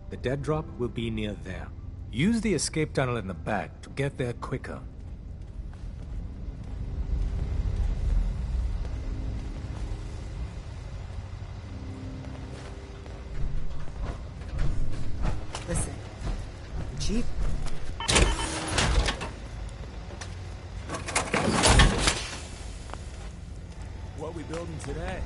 The dead drop will be near there. Use the escape tunnel in the back to get there quicker. Listen, Chief. What we building today?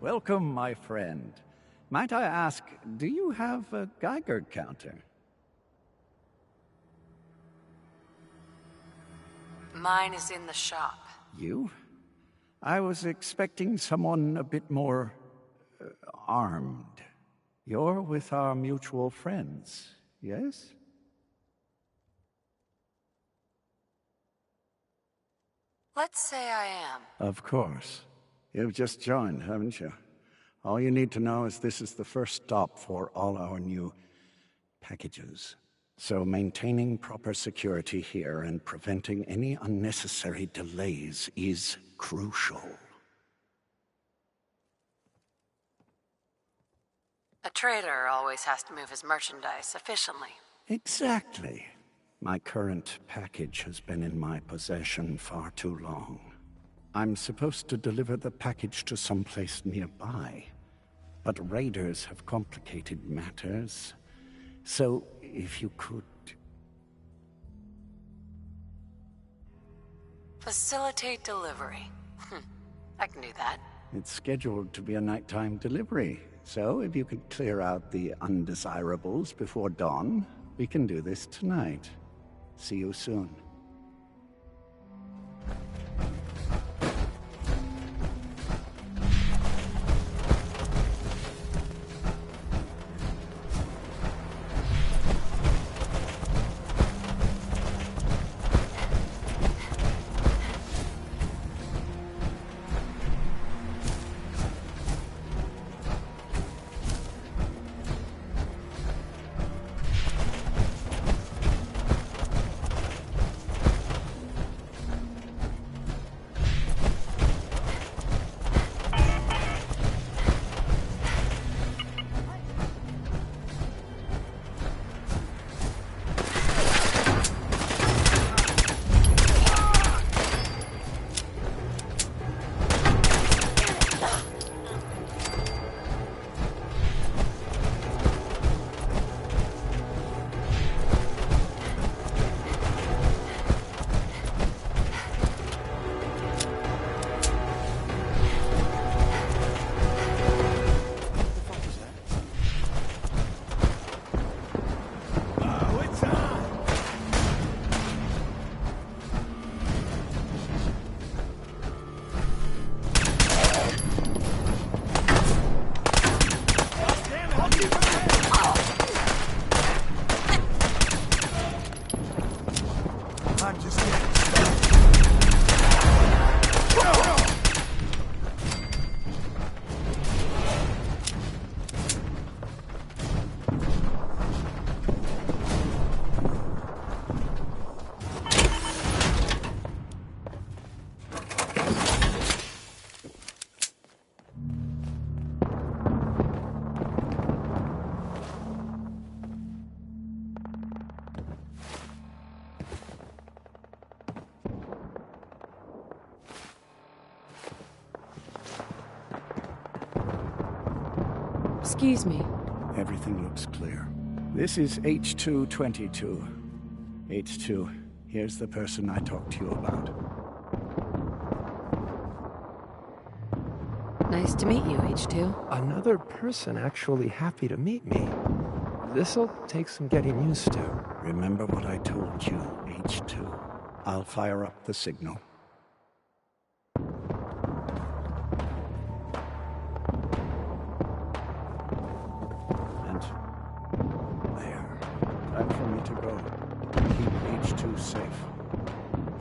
Welcome, my friend. Might I ask, do you have a Geiger counter? Mine is in the shop. You? I was expecting someone a bit more armed. You're with our mutual friends, yes? Let's say I am. Of course. You've just joined, haven't you? All you need to know is this is the first stop for all our new packages. So maintaining proper security here and preventing any unnecessary delays is crucial. A trader always has to move his merchandise efficiently. Exactly. My current package has been in my possession far too long. I'm supposed to deliver the package to someplace nearby, but raiders have complicated matters. So, if you could... Facilitate delivery. I can do that. It's scheduled to be a nighttime delivery, so if you could clear out the undesirables before dawn, we can do this tonight. See you soon. Excuse me. Everything looks clear. This is H222. H2, here's the person I talked to you about. Nice to meet you, H2. Another person actually happy to meet me. This'll take some getting used to. Remember what I told you, H2. I'll fire up the signal. And there. Time for me to go. Keep H2 safe.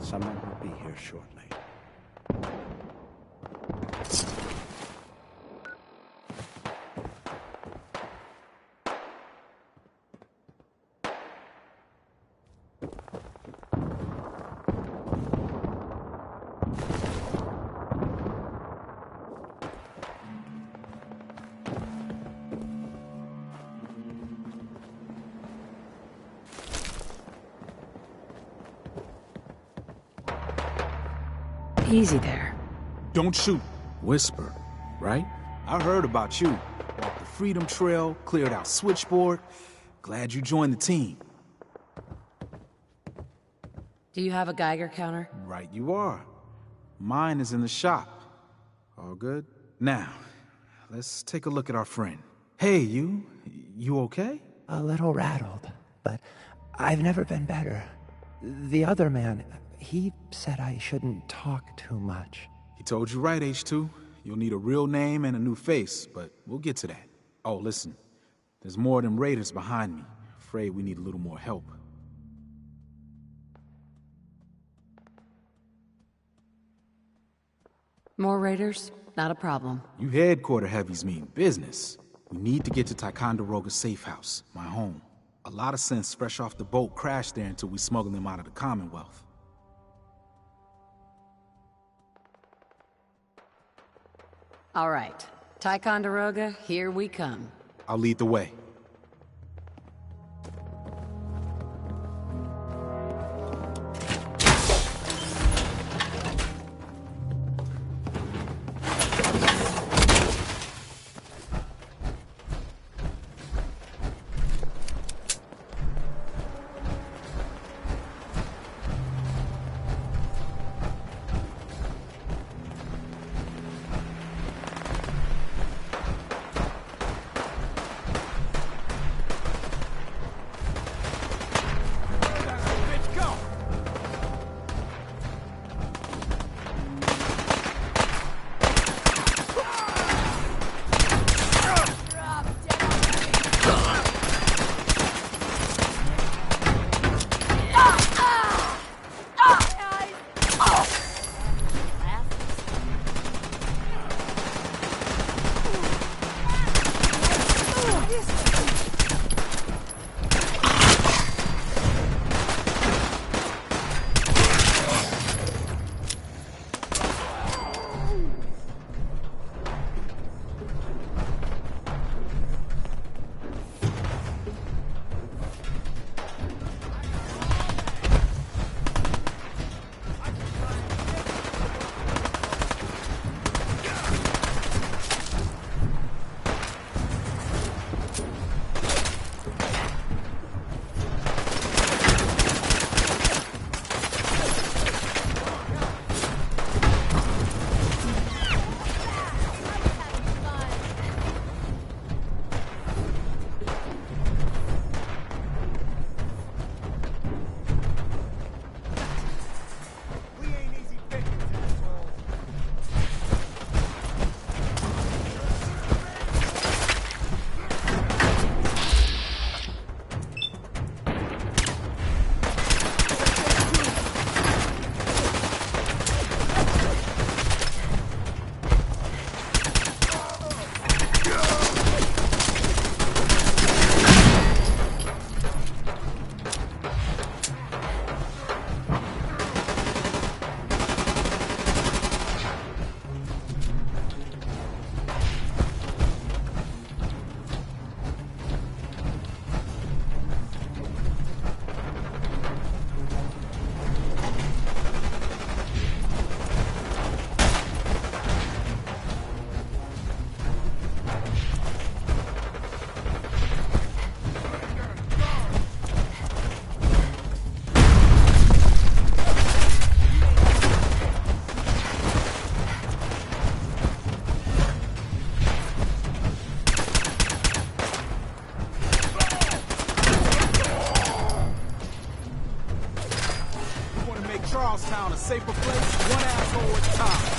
Someone will be here shortly. Easy there. Don't shoot. Whisper, right? I heard about you. Walked the Freedom Trail, cleared out Switchboard. Glad you joined the team. Do you have a Geiger counter? Right you are. Mine is in the shop. All good? Now, let's take a look at our friend. Hey, you. You okay? A little rattled, but I've never been better. The other man, he said I shouldn't talk too much. He told you right, H2. You'll need a real name and a new face, but we'll get to that. Oh, listen. There's more of them raiders behind me. Afraid we need a little more help. More raiders? Not a problem. You headquarter heavies mean business. We need to get to Ticonderoga's safe house, my home. A lot of synths fresh off the boat crashed there until we smuggled them out of the Commonwealth. All right. Ticonderoga, here we come. I'll lead the way. Charlestown a safer place, one asshole at a time.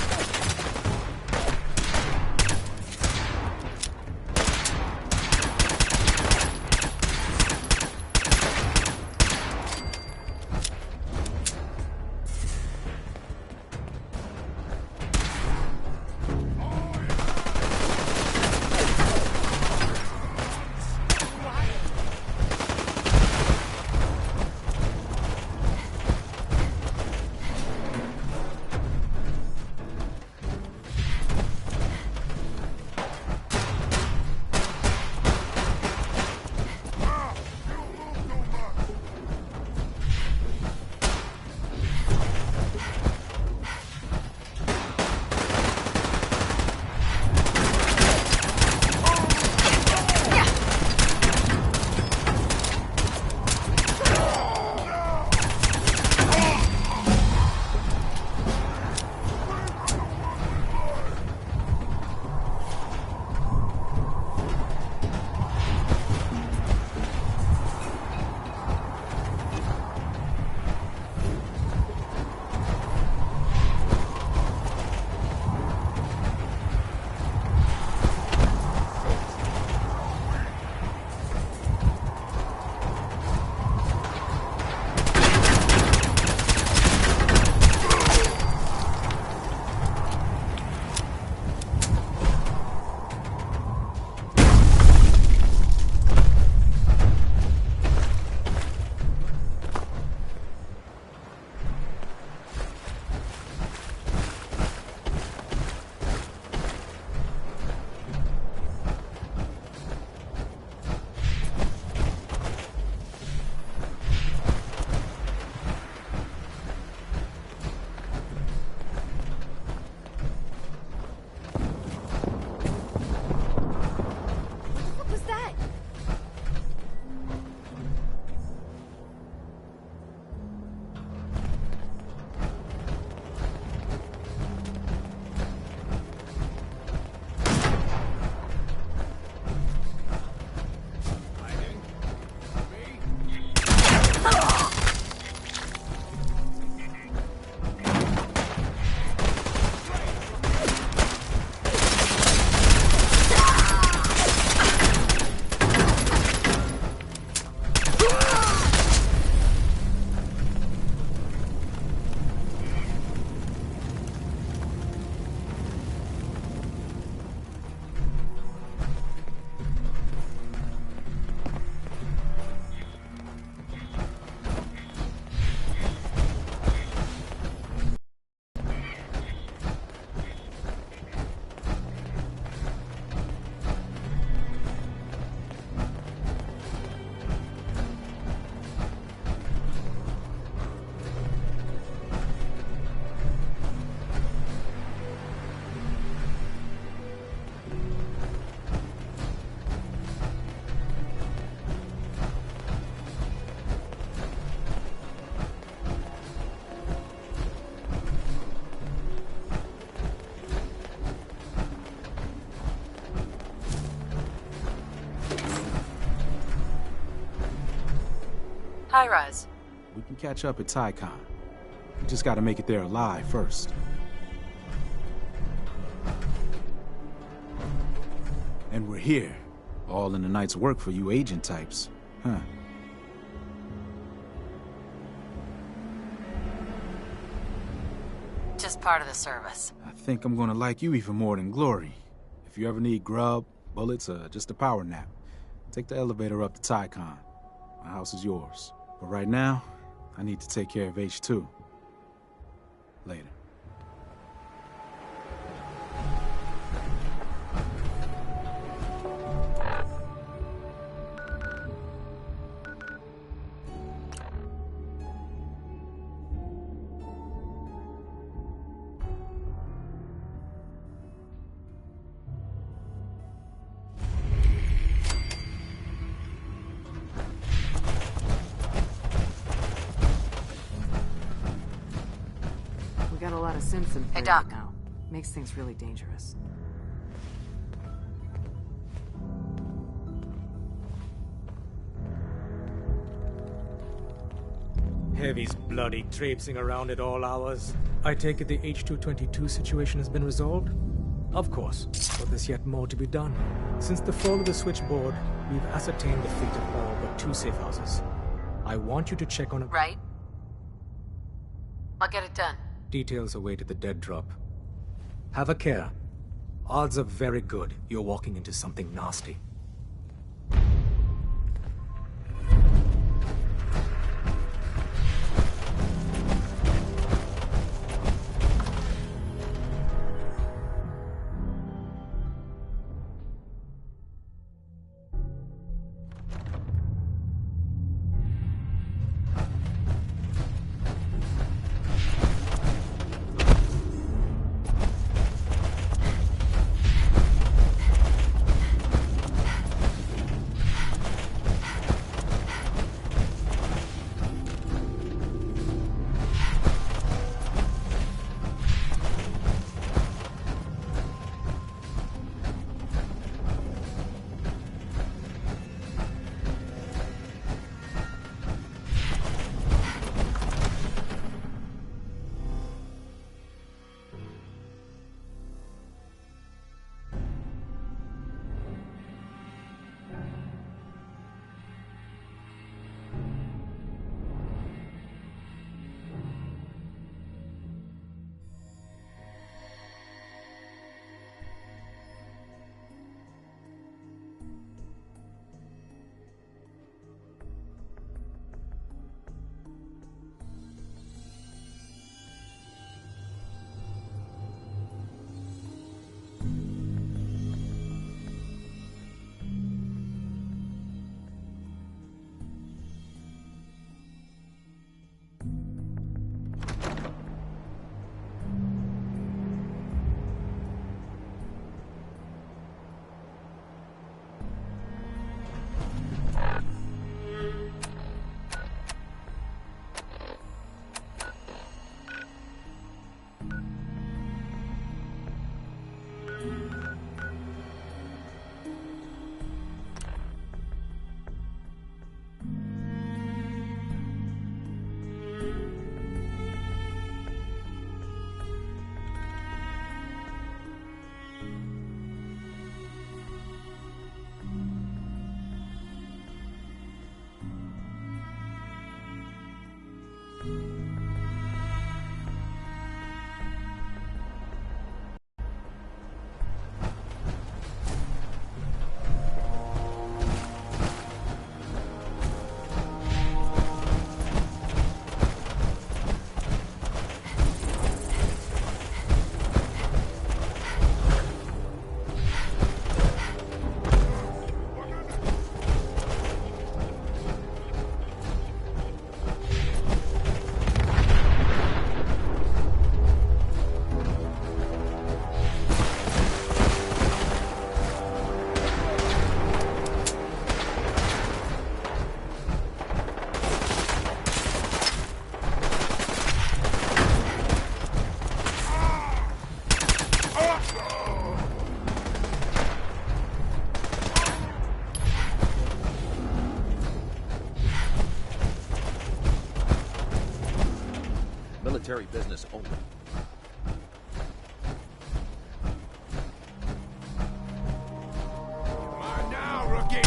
Hi, Rise. We can catch up at Tycon. We just gotta make it there alive first. And we're here. All in the night's work for you agent types. Huh. Just part of the service. I think I'm gonna like you even more than Glory. If you ever need grub, bullets, or just a power nap, take the elevator up to Tycon. My house is yours. But right now, I need to take care of H2. Later. We got a lot of Simpson Hey, right Doc. now. Makes things really dangerous. Heavy's bloody traipsing around at all hours. I take it the H-222 situation has been resolved? Of course, but there's yet more to be done. Since the fall of the switchboard, we've ascertained the fate of all but 2 safe houses. I want you to check on a... Right? I'll get it done. Details await at the dead drop. Have a care. Odds are very good you're walking into something nasty. military business only. Come on now, rookie!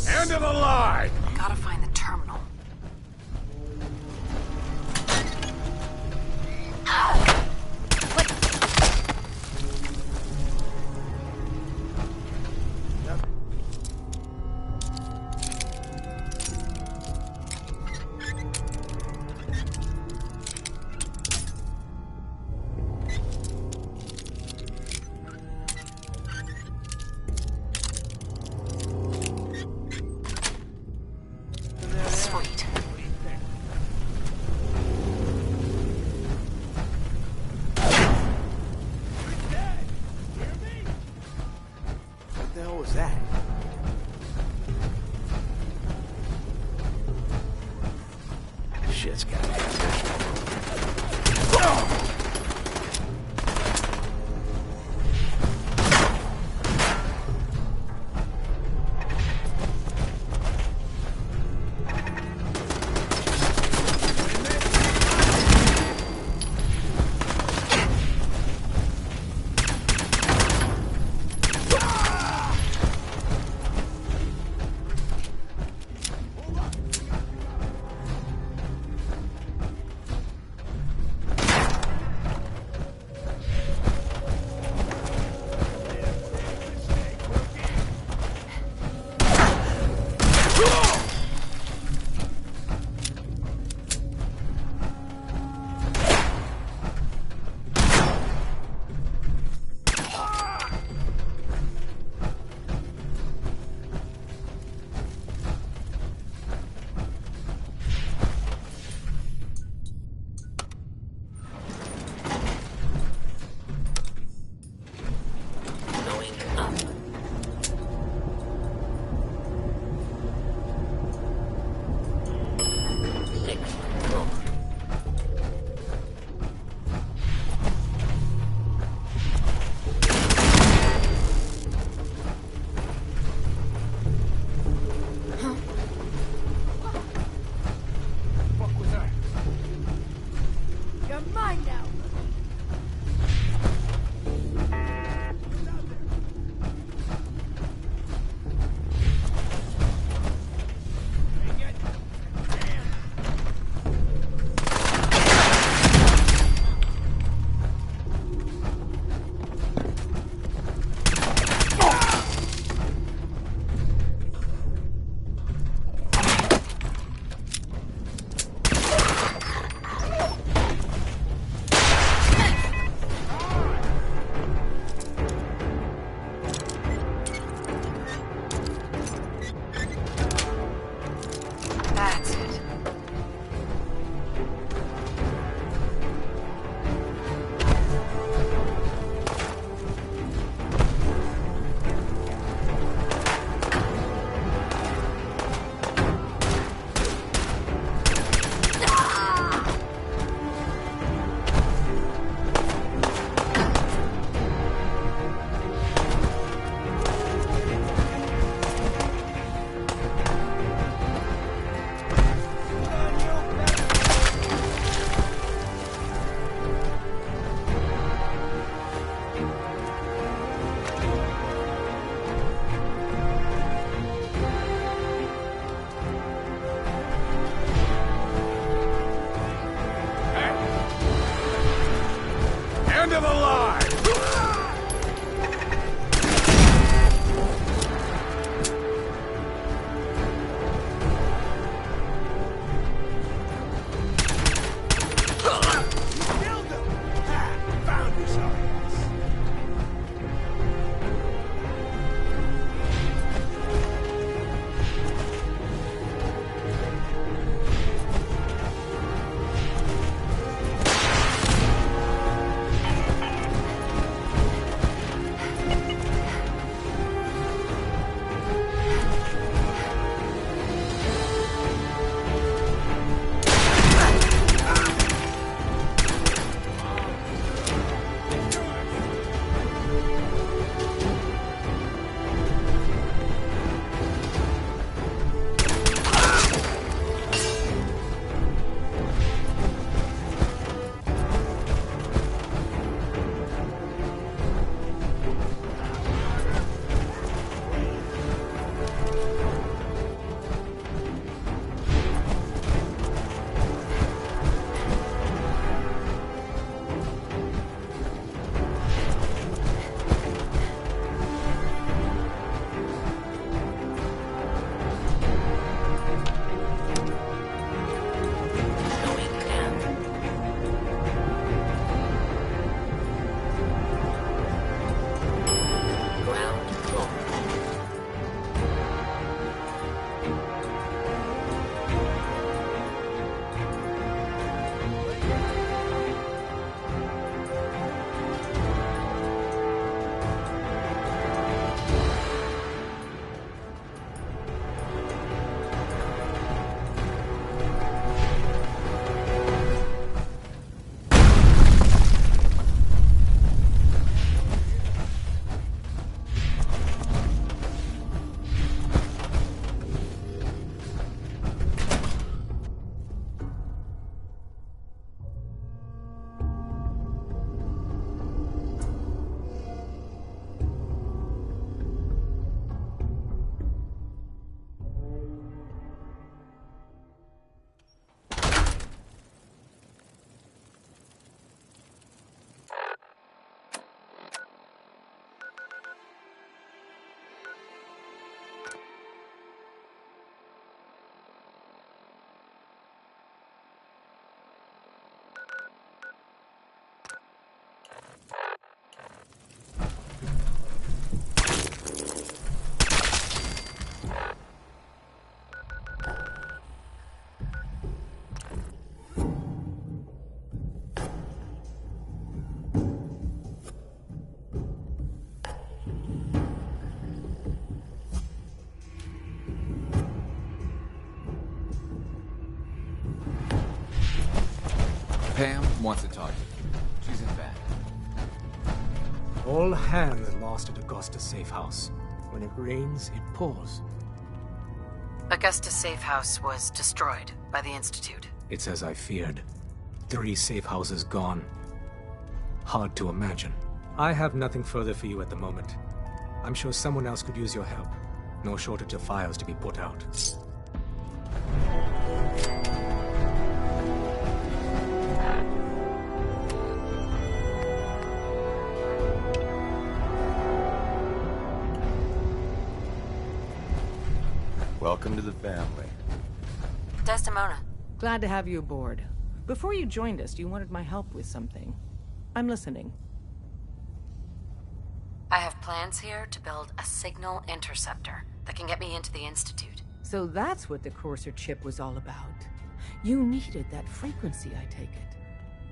End of the line! Gotta find the terminal. Sweet. What the hell was that? Shit's gotta be of the line! Pam wants to talk to you. She's in bed. All hands lost at Augusta Safe House. When it rains, it pours. Augusta Safe House was destroyed by the Institute. It's as I feared. 3 safe houses gone. Hard to imagine. I have nothing further for you at the moment. I'm sure someone else could use your help. No shortage of fires to be put out. Welcome to the family. Desdemona. Glad to have you aboard. Before you joined us, you wanted my help with something. I'm listening. I have plans here to build a signal interceptor that can get me into the Institute. So that's what the Courser chip was all about. You needed that frequency, I take it.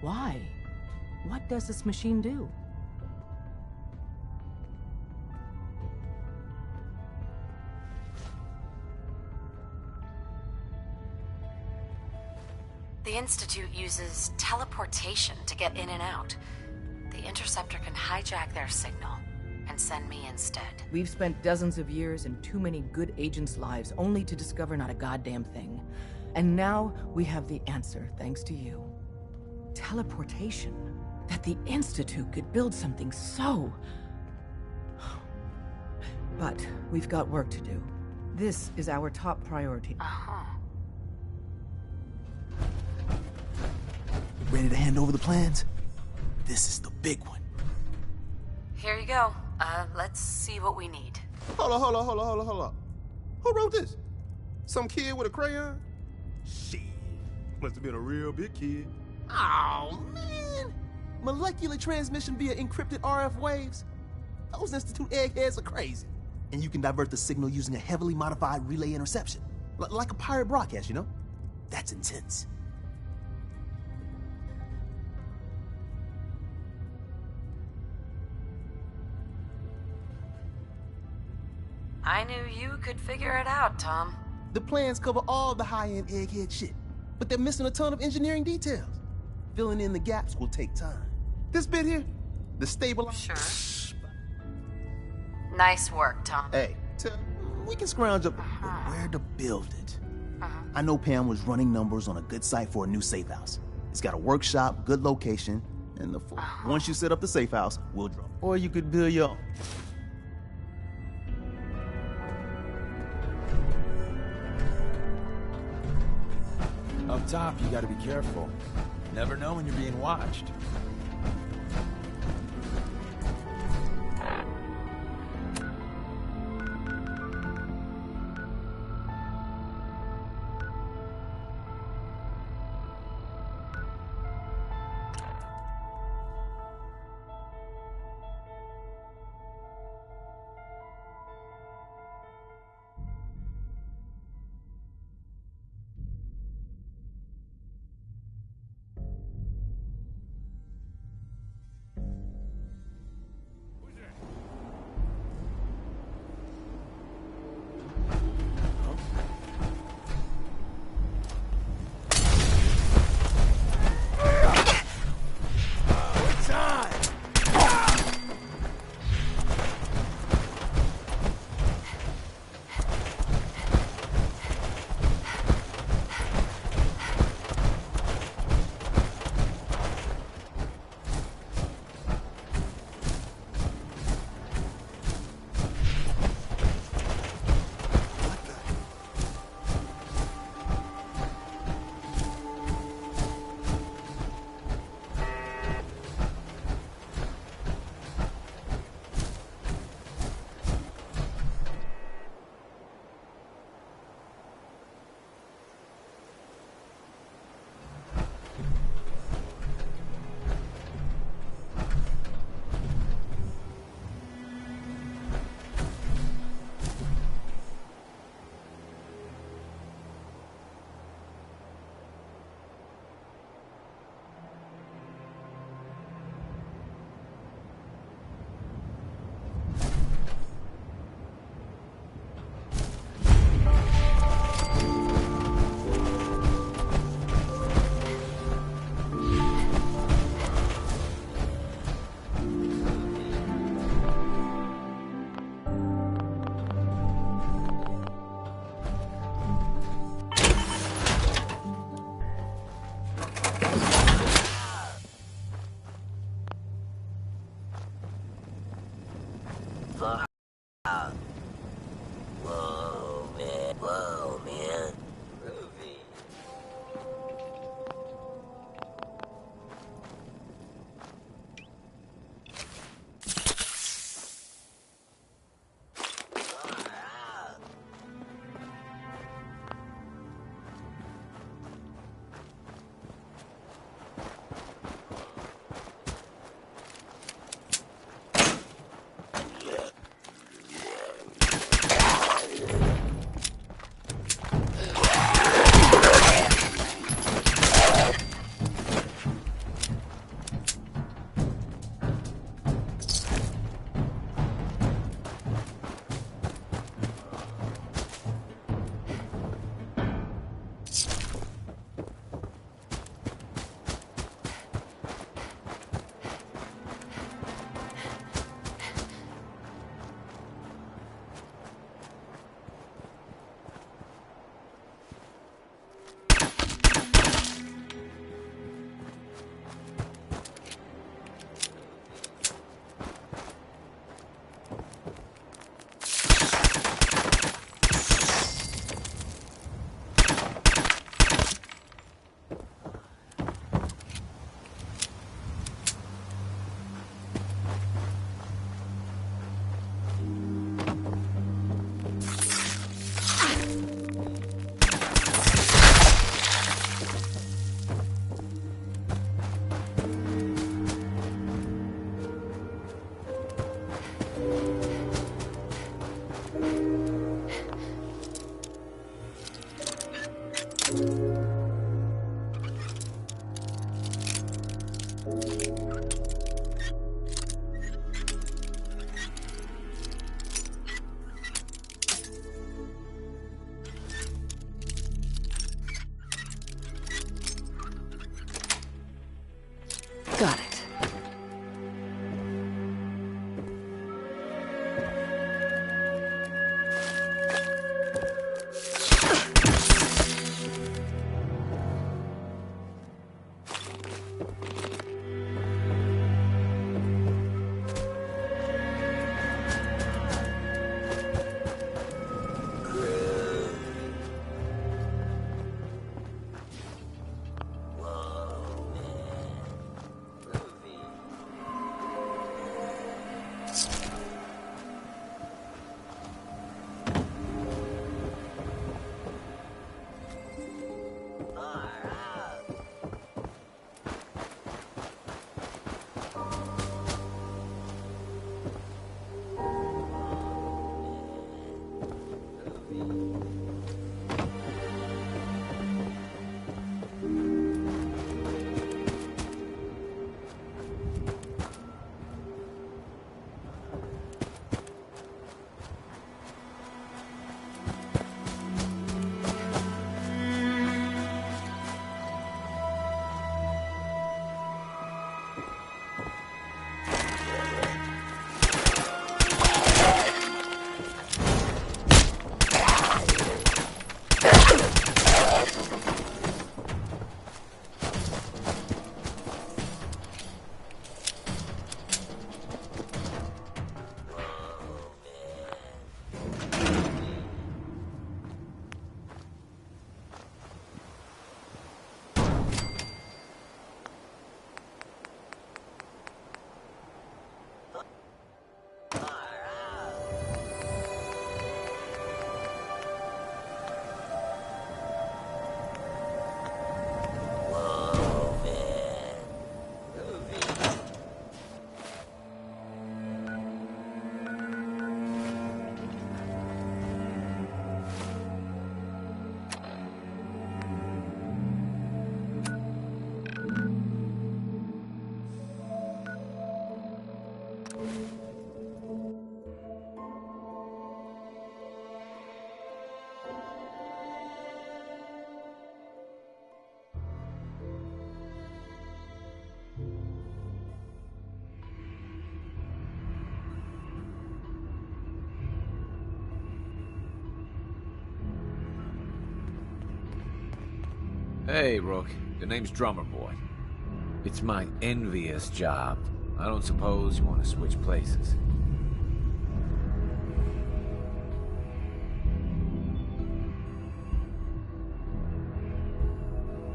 Why? What does this machine do? The Institute uses teleportation to get in and out. The interceptor can hijack their signal and send me instead. We've spent dozens of years and too many good agents' lives only to discover not a goddamn thing. And now we have the answer, thanks to you. Teleportation. That the Institute could build something so... But we've got work to do. This is our top priority. Ready to hand over the plans? This is the big one. Here you go. Let's see what we need. Hold on. Who wrote this? Some kid with a crayon? Shit. Must have been a real big kid. Oh, man. Molecular transmission via encrypted RF waves? Those Institute eggheads are crazy. And you can divert the signal using a heavily modified relay interception. Like a pirate broadcast, you know? That's intense. I knew you could figure it out, Tom. The plans cover all the high-end egghead shit, but they're missing a ton of engineering details. Filling in the gaps will take time. This bit here, the stabilizer. Sure. Nice work, Tom. Hey, we can scrounge up where to build it. I know Pam was running numbers on a good site for a new safe house. It's got a workshop, good location, and once you set up the safe house, we'll drop. Or you could build your own. Up top, you gotta be careful. Never know when you're being watched. Got it. Hey, Rook. The name's Drummer Boy. It's my envious job. I don't suppose you want to switch places.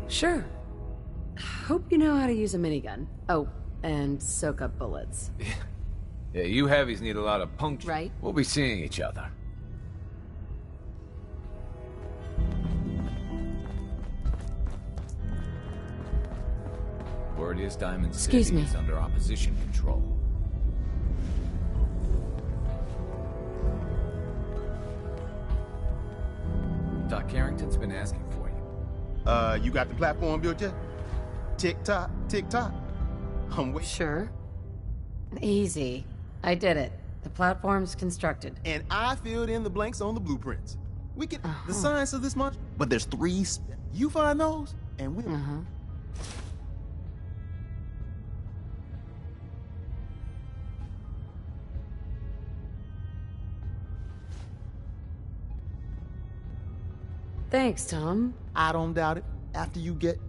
Sure. Hope you know how to use a minigun. Oh, and soak up bullets. Yeah, you heavies need a lot of puncture. Right. We'll be seeing each other. Word is Diamond Excuse City me. is under opposition control. Doc Carrington's been asking for you. You got the platform built yet? Tick-tock, tick-tock. I'm waiting. Sure. Easy. I did it. The platform's constructed. And I filled in the blanks on the blueprints. We get the science of this much, but there's three. You find those, and we'll. Thanks, Tom. I don't doubt it. After you get.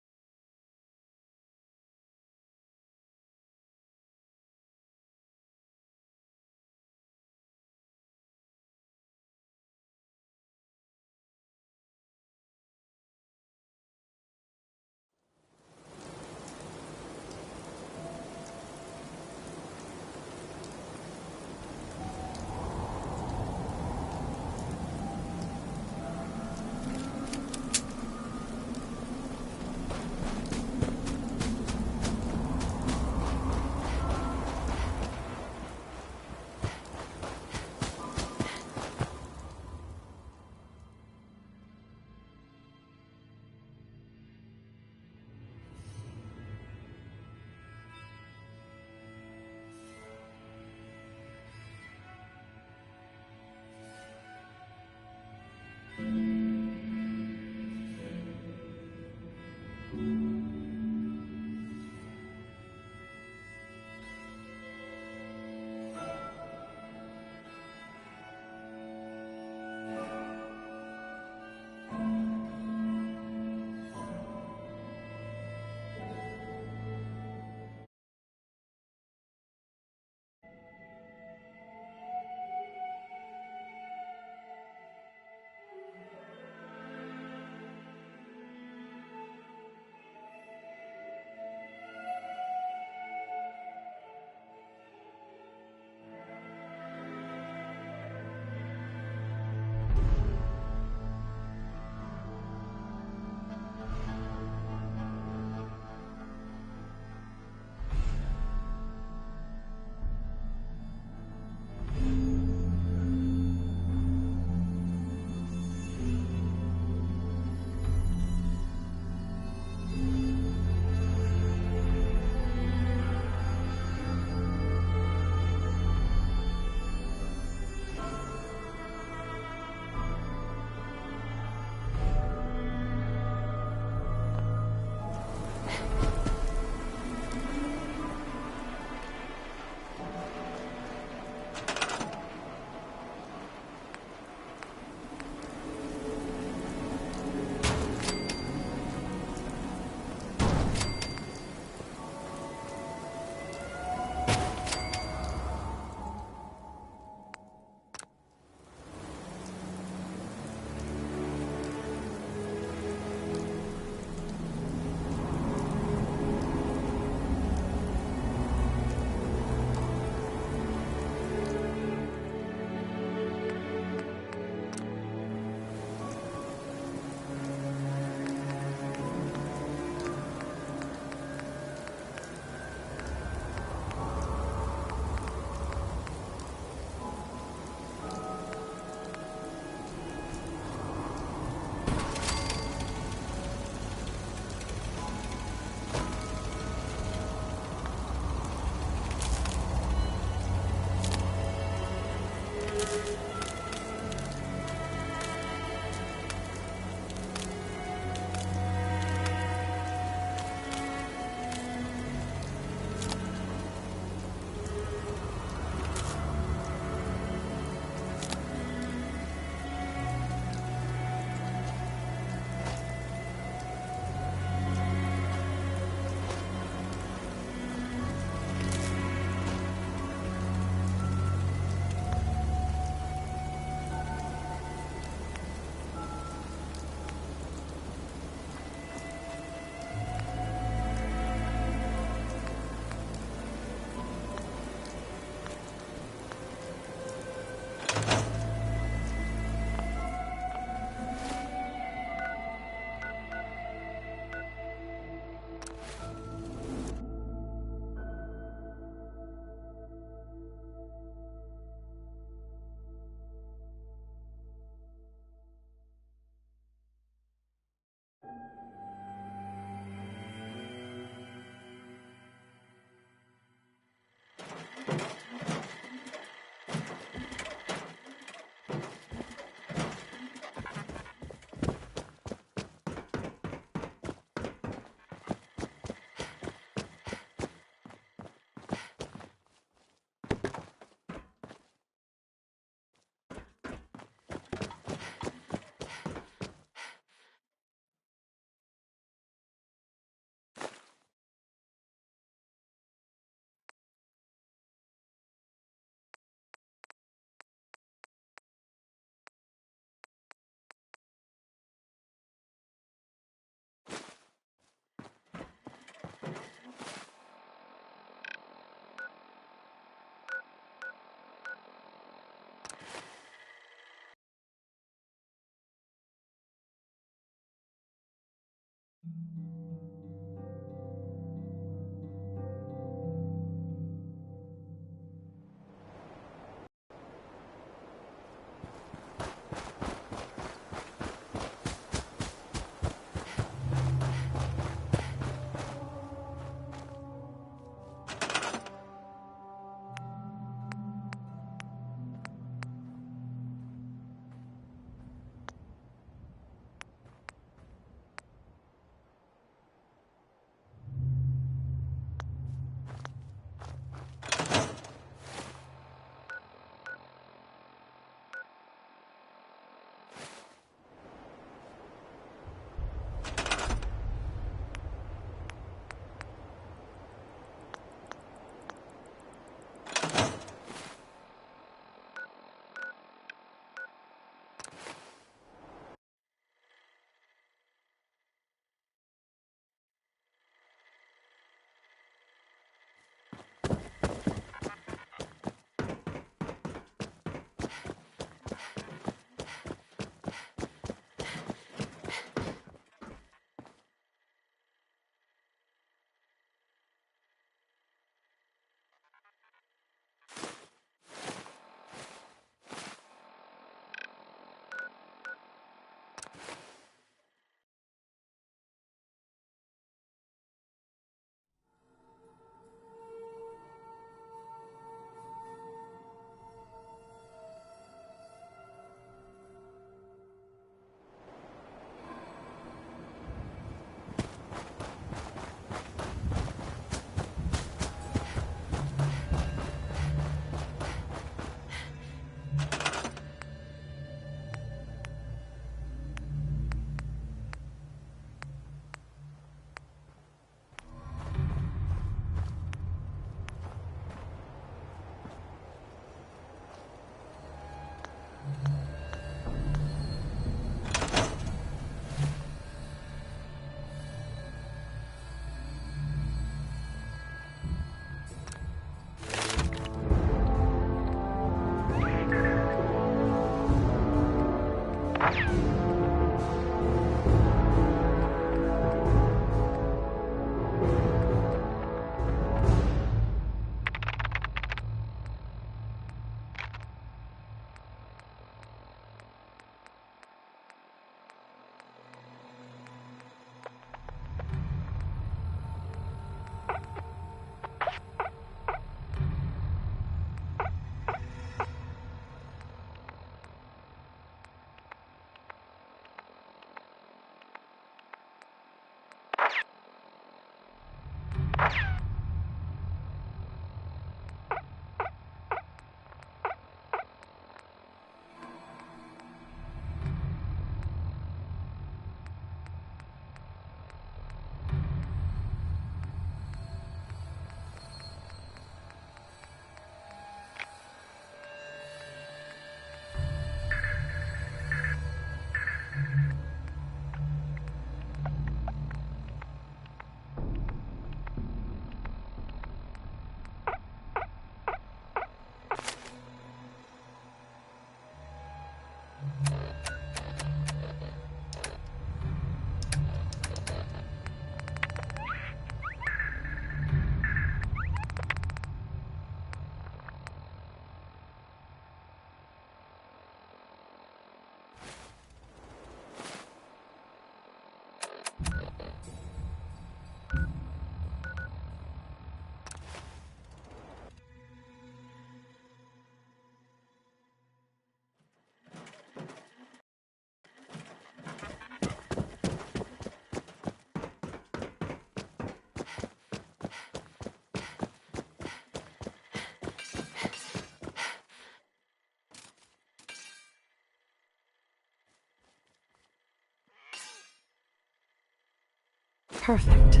Perfect.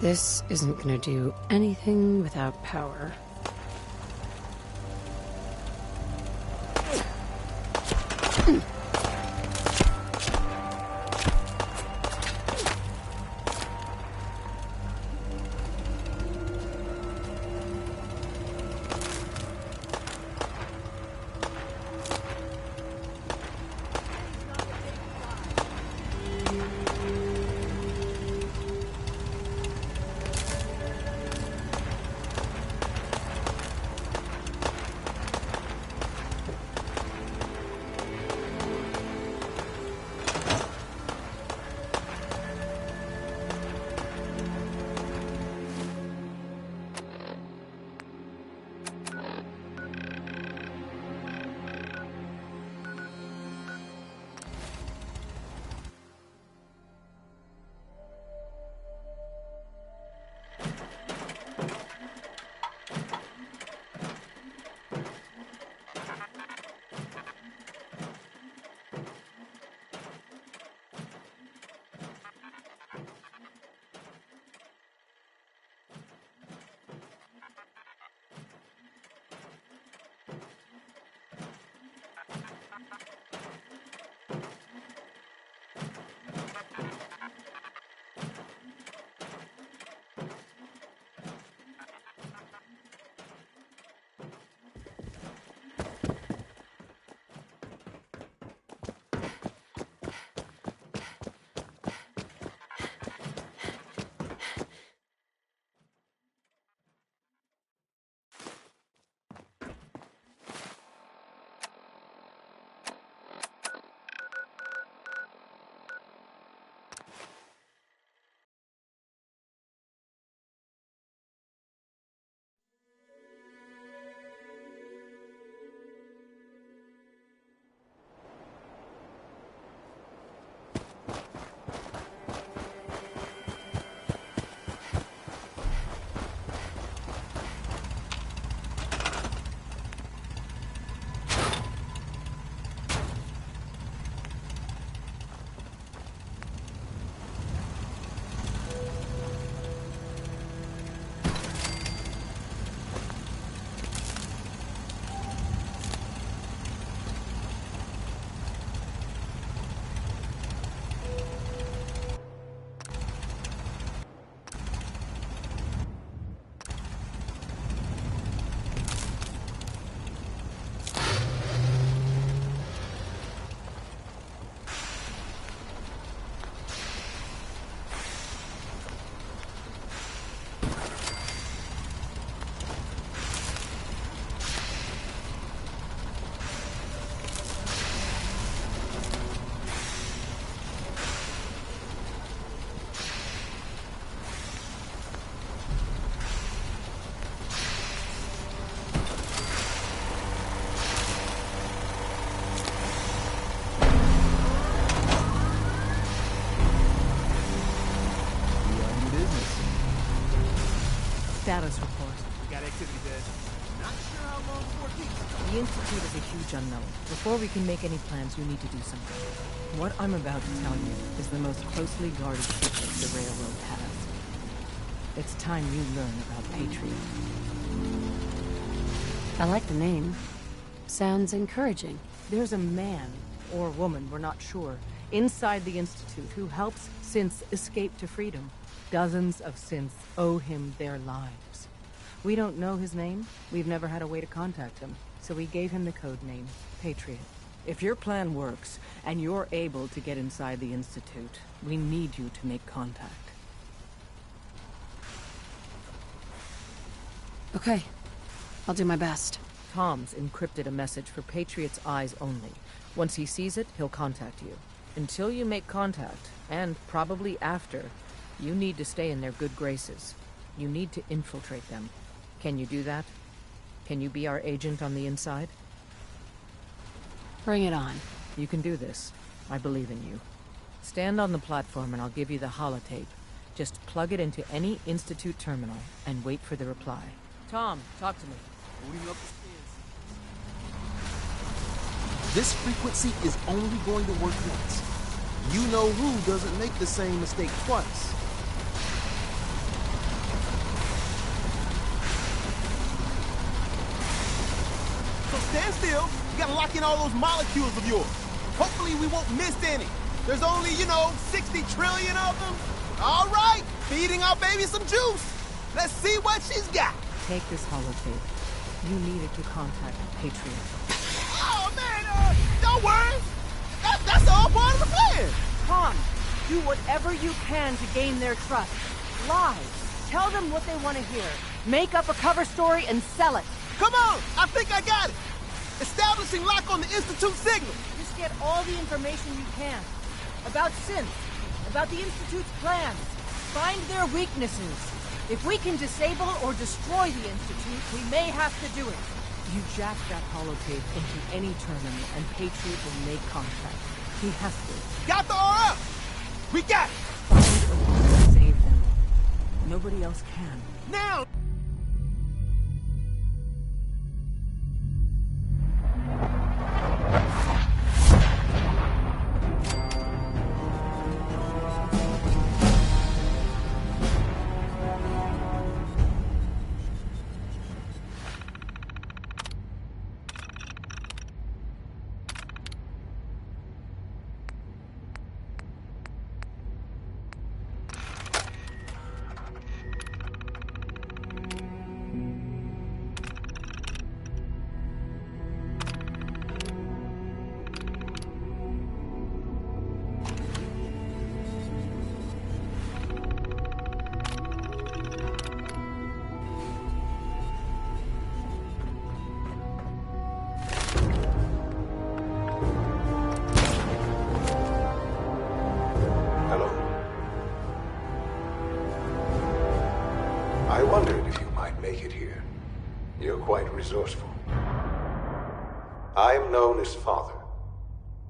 This isn't gonna do anything without power. Status report. We got activity, Dad. Not sure how long before it keeps. The Institute is a huge unknown. Before we can make any plans, you need to do something. What I'm about to tell you is the most closely guarded secret the Railroad has. It's time you learn about Patriot. I like the name. Sounds encouraging. There's a man, or woman, we're not sure, inside the Institute who helps synths escape to freedom. Dozens of synths owe him their lives. We don't know his name. We've never had a way to contact him. So we gave him the code name, Patriot. If your plan works, and you're able to get inside the Institute, we need you to make contact. Okay. I'll do my best. Tom's encrypted a message for Patriot's eyes only. Once he sees it, he'll contact you. Until you make contact, and probably after, you need to stay in their good graces. You need to infiltrate them. Can you do that? Can you be our agent on the inside? Bring it on. You can do this. I believe in you. Stand on the platform and I'll give you the holotape. Just plug it into any Institute terminal and wait for the reply. Tom, talk to me. Booting up the stairs. This frequency is only going to work once. You know who doesn't make the same mistake twice. So stand still. You gotta lock in all those molecules of yours. Hopefully we won't miss any. There's only, 60 trillion of them. All right, feeding our baby some juice. Let's see what she's got. Take this holotape. You needed to contact Patriot. Oh, man, don't worry. That's all part of the plan. Tom, do whatever you can to gain their trust. Lie. Tell them what they want to hear. Make up a cover story and sell it. Come on, I think I got it. Establishing lock on the Institute signal. Just get all the information you can. About Synth. About the Institute's plans. Find their weaknesses. If we can disable or destroy the Institute, we may have to do it. You jack that holotape into any terminal and Patriot will make contact. He has to. Got the RF! We got it! Find a way to save them. Nobody else can. Now! I wondered if you might make it here. You're quite resourceful. I am known as Father.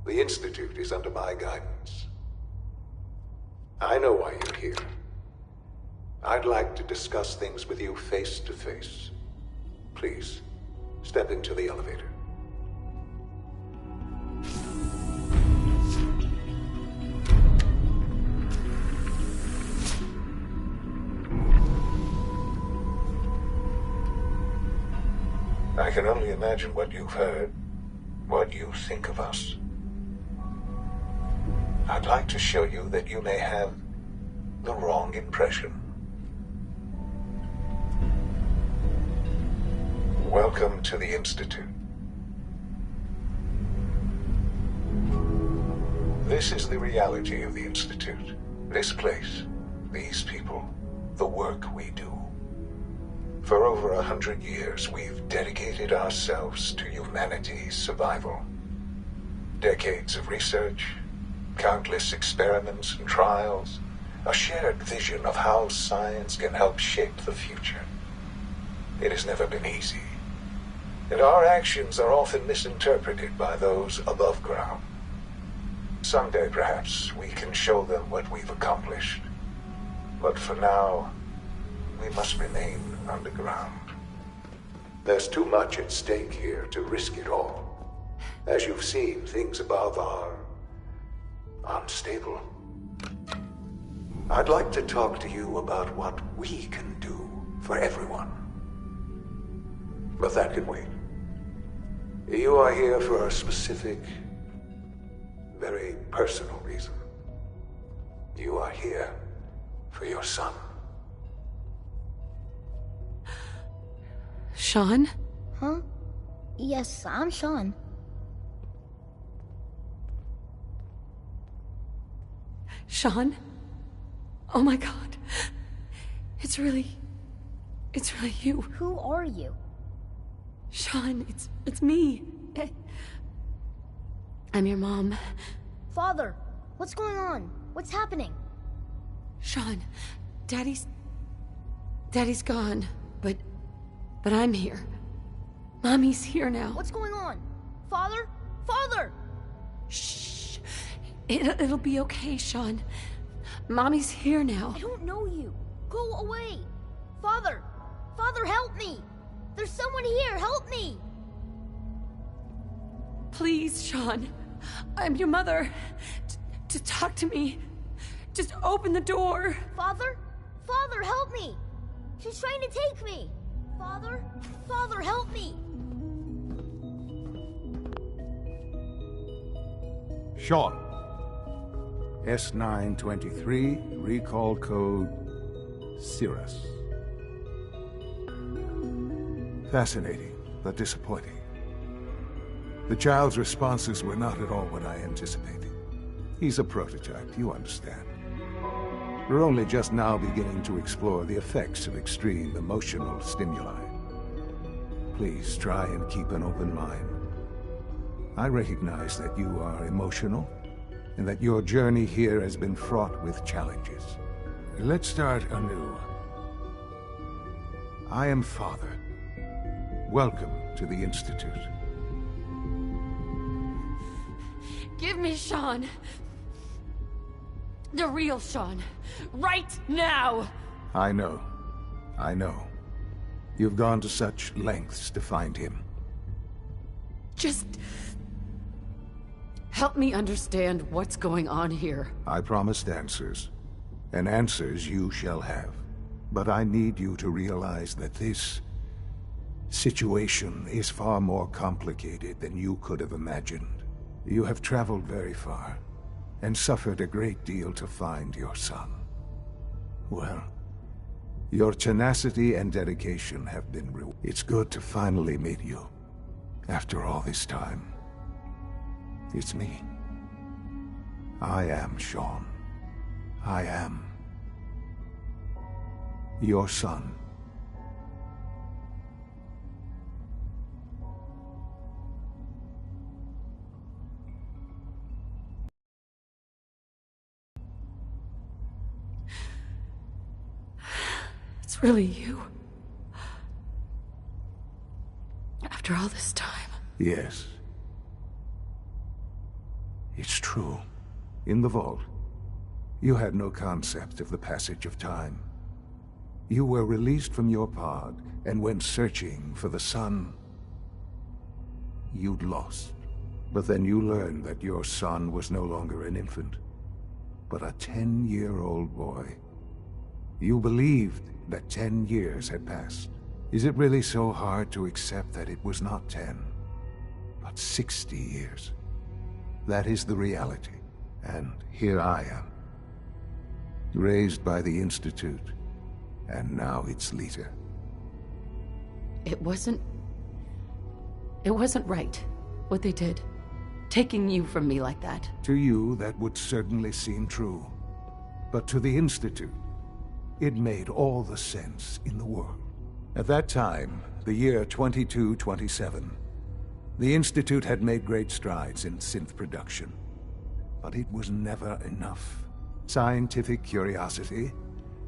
The Institute is under my guidance. I know why you're here. I'd like to discuss things with you face to face. Please, step into the elevator. I can only imagine what you've heard, what you think of us. I'd like to show you that you may have the wrong impression. Welcome to the Institute. This is the reality of the Institute. This place, these people, the work we do. For over 100 years, we've dedicated ourselves to humanity's survival. Decades of research, countless experiments and trials, a shared vision of how science can help shape the future. It has never been easy, and our actions are often misinterpreted by those above ground. Someday, perhaps, we can show them what we've accomplished. But for now, we must remain underground. There's too much at stake here to risk it all. As you've seen, things above are unstable. I'd like to talk to you about what we can do for everyone. But that can wait. You are here for a specific, very personal reason. You are here for your son. Sean? Huh? Yes, I'm Sean. Sean? Oh my god. It's really you. Who are you? Sean, it's me. I'm your mom. Father, what's going on? What's happening? Sean, Daddy's gone, but I'm here. Mommy's here now. What's going on? Father? Father! Shh. It'll be okay, Sean. Mommy's here now. I don't know you. Go away. Father! Father, help me! There's someone here, help me! Please, Sean. I'm your mother. To talk to me. Just open the door. Father? Father, help me! She's trying to take me! Father? Father, help me! Sean. S923, recall code Cirrus. Fascinating, but disappointing. The child's responses were not at all what I anticipated. He's a prototype, you understand. We're only just now beginning to explore the effects of extreme emotional stimuli. Please try and keep an open mind. I recognize that you are emotional, and that your journey here has been fraught with challenges. Let's start anew. I am Father. Welcome to the Institute. Give me Sean. The real Sean. Right now! I know. I know. You've gone to such lengths to find him. Just... help me understand what's going on here. I promised answers, and answers you shall have. But I need you to realize that this situation is far more complicated than you could have imagined. You have traveled very far, and suffered a great deal to find your son. Well, your tenacity and dedication have been rewarded. It's good to finally meet you, after all this time. It's me. I am Sean. I am your son. It's really you. After all this time. Yes. It's true. In the vault, you had no concept of the passage of time. You were released from your pod and went searching for the son you'd lost. But then you learned that your son was no longer an infant, but a 10-year-old boy. You believed that 10 years had passed. Is it really so hard to accept that it was not 10, but 60 years? That is the reality, and here I am. Raised by the Institute, and now its leader. It wasn't right, what they did. Taking you from me like that. To you, that would certainly seem true. But to the Institute, it made all the sense in the world. At that time, the year 2227, the Institute had made great strides in synth production. But it was never enough. Scientific curiosity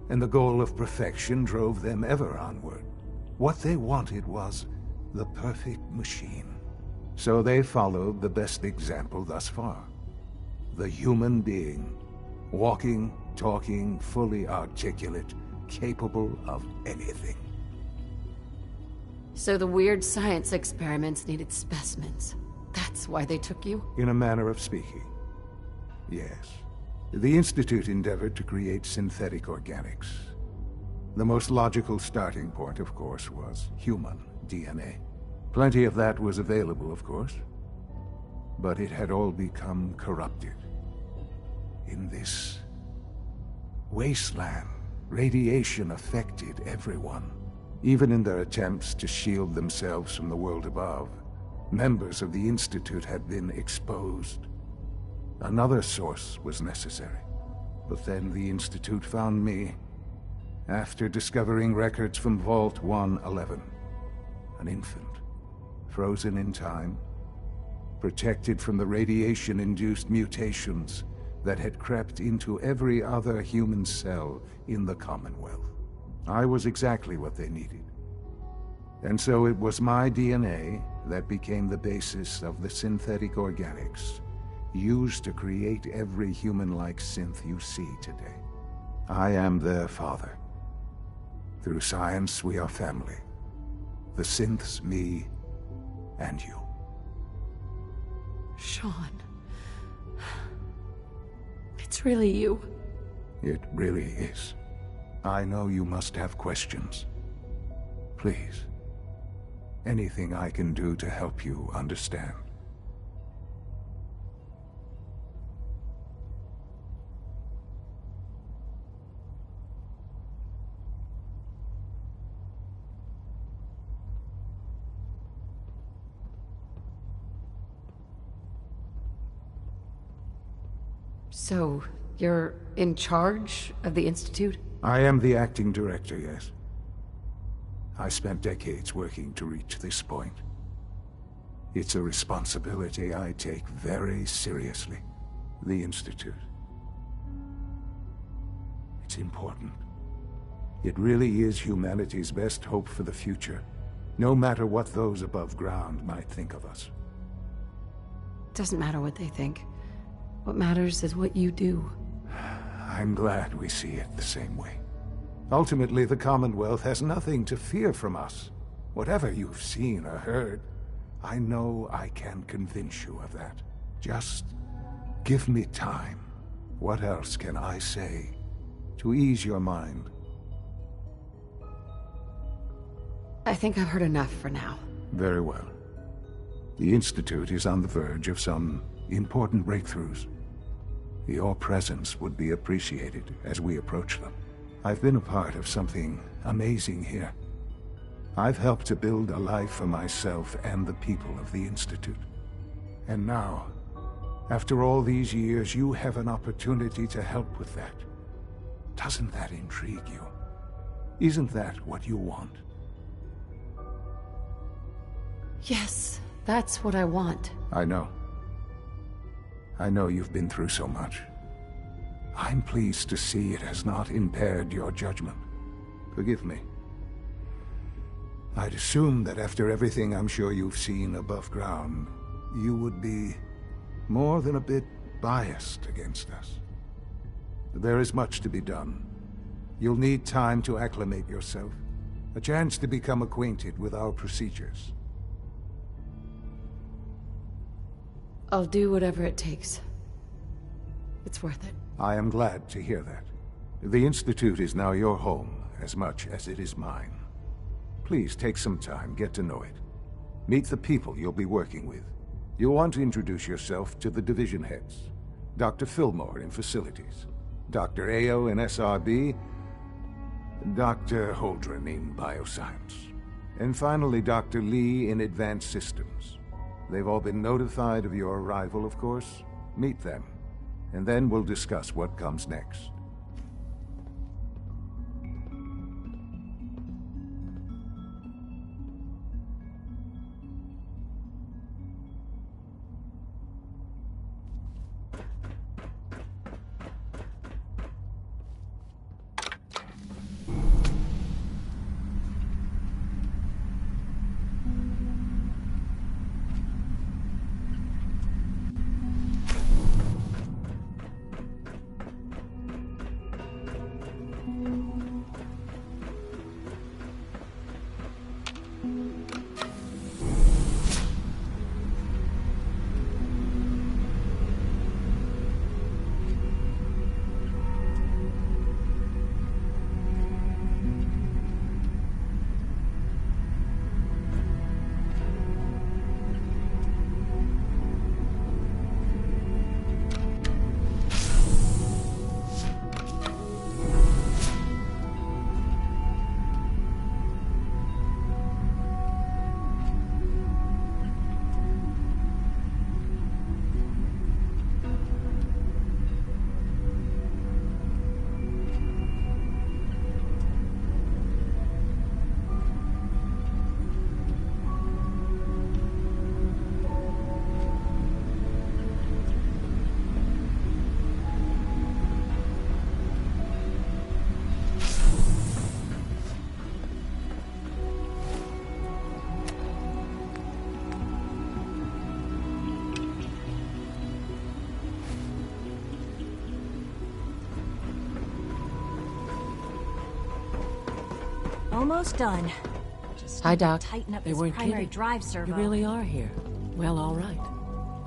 and the goal of perfection drove them ever onward. What they wanted was the perfect machine. So they followed the best example thus far. The human being. Walking, talking, fully articulate, capable of anything. So the weird science experiments needed specimens. That's why they took you? In a manner of speaking. Yes. The Institute endeavored to create synthetic organics. The most logical starting point, of course, was human DNA. Plenty of that was available, of course. But it had all become corrupted. In this wasteland, radiation affected everyone. Even in their attempts to shield themselves from the world above, members of the Institute had been exposed. Another source was necessary. But then the Institute found me, after discovering records from Vault 111. An infant, frozen in time, protected from the radiation-induced mutations that had crept into every other human cell in the Commonwealth. I was exactly what they needed. And so it was my DNA that became the basis of the synthetic organics used to create every human-like synth you see today. I am their father. Through science, we are family. The synths, me, and you. Sean. It's really you. It really is. I know you must have questions. Please. Anything I can do to help you understand. So, you're in charge of the Institute? I am the acting director, yes. I spent decades working to reach this point. It's a responsibility I take very seriously. The Institute. It's important. It really is humanity's best hope for the future, no matter what those above ground might think of us. Doesn't matter what they think. What matters is what you do. I'm glad we see it the same way. Ultimately, the Commonwealth has nothing to fear from us. Whatever you've seen or heard, I know I can convince you of that. Just give me time. What else can I say to ease your mind? I think I've heard enough for now. Very well. The Institute is on the verge of some important breakthroughs. Your presence would be appreciated as we approach them. I've been a part of something amazing here. I've helped to build a life for myself and the people of the Institute. And now, after all these years, you have an opportunity to help with that. Doesn't that intrigue you? Isn't that what you want? Yes, that's what I want. I know. I know you've been through so much. I'm pleased to see it has not impaired your judgment. Forgive me. I'd assume that after everything I'm sure you've seen above ground, you would be more than a bit biased against us. There is much to be done. You'll need time to acclimate yourself, a chance to become acquainted with our procedures. I'll do whatever it takes. It's worth it. I am glad to hear that. The Institute is now your home as much as it is mine. Please take some time, get to know it. Meet the people you'll be working with. You'll want to introduce yourself to the division heads. Dr. Fillmore in Facilities, Dr. Ayo in SRB, Dr. Holdren in Bioscience, and finally Dr. Lee in Advanced Systems. They've all been notified of your arrival, of course. Meet them, and then we'll discuss what comes next. Almost done. Just Hi, Doc. tighten up They this weren't primary kidding. drive servo. You really are here. Well, all right.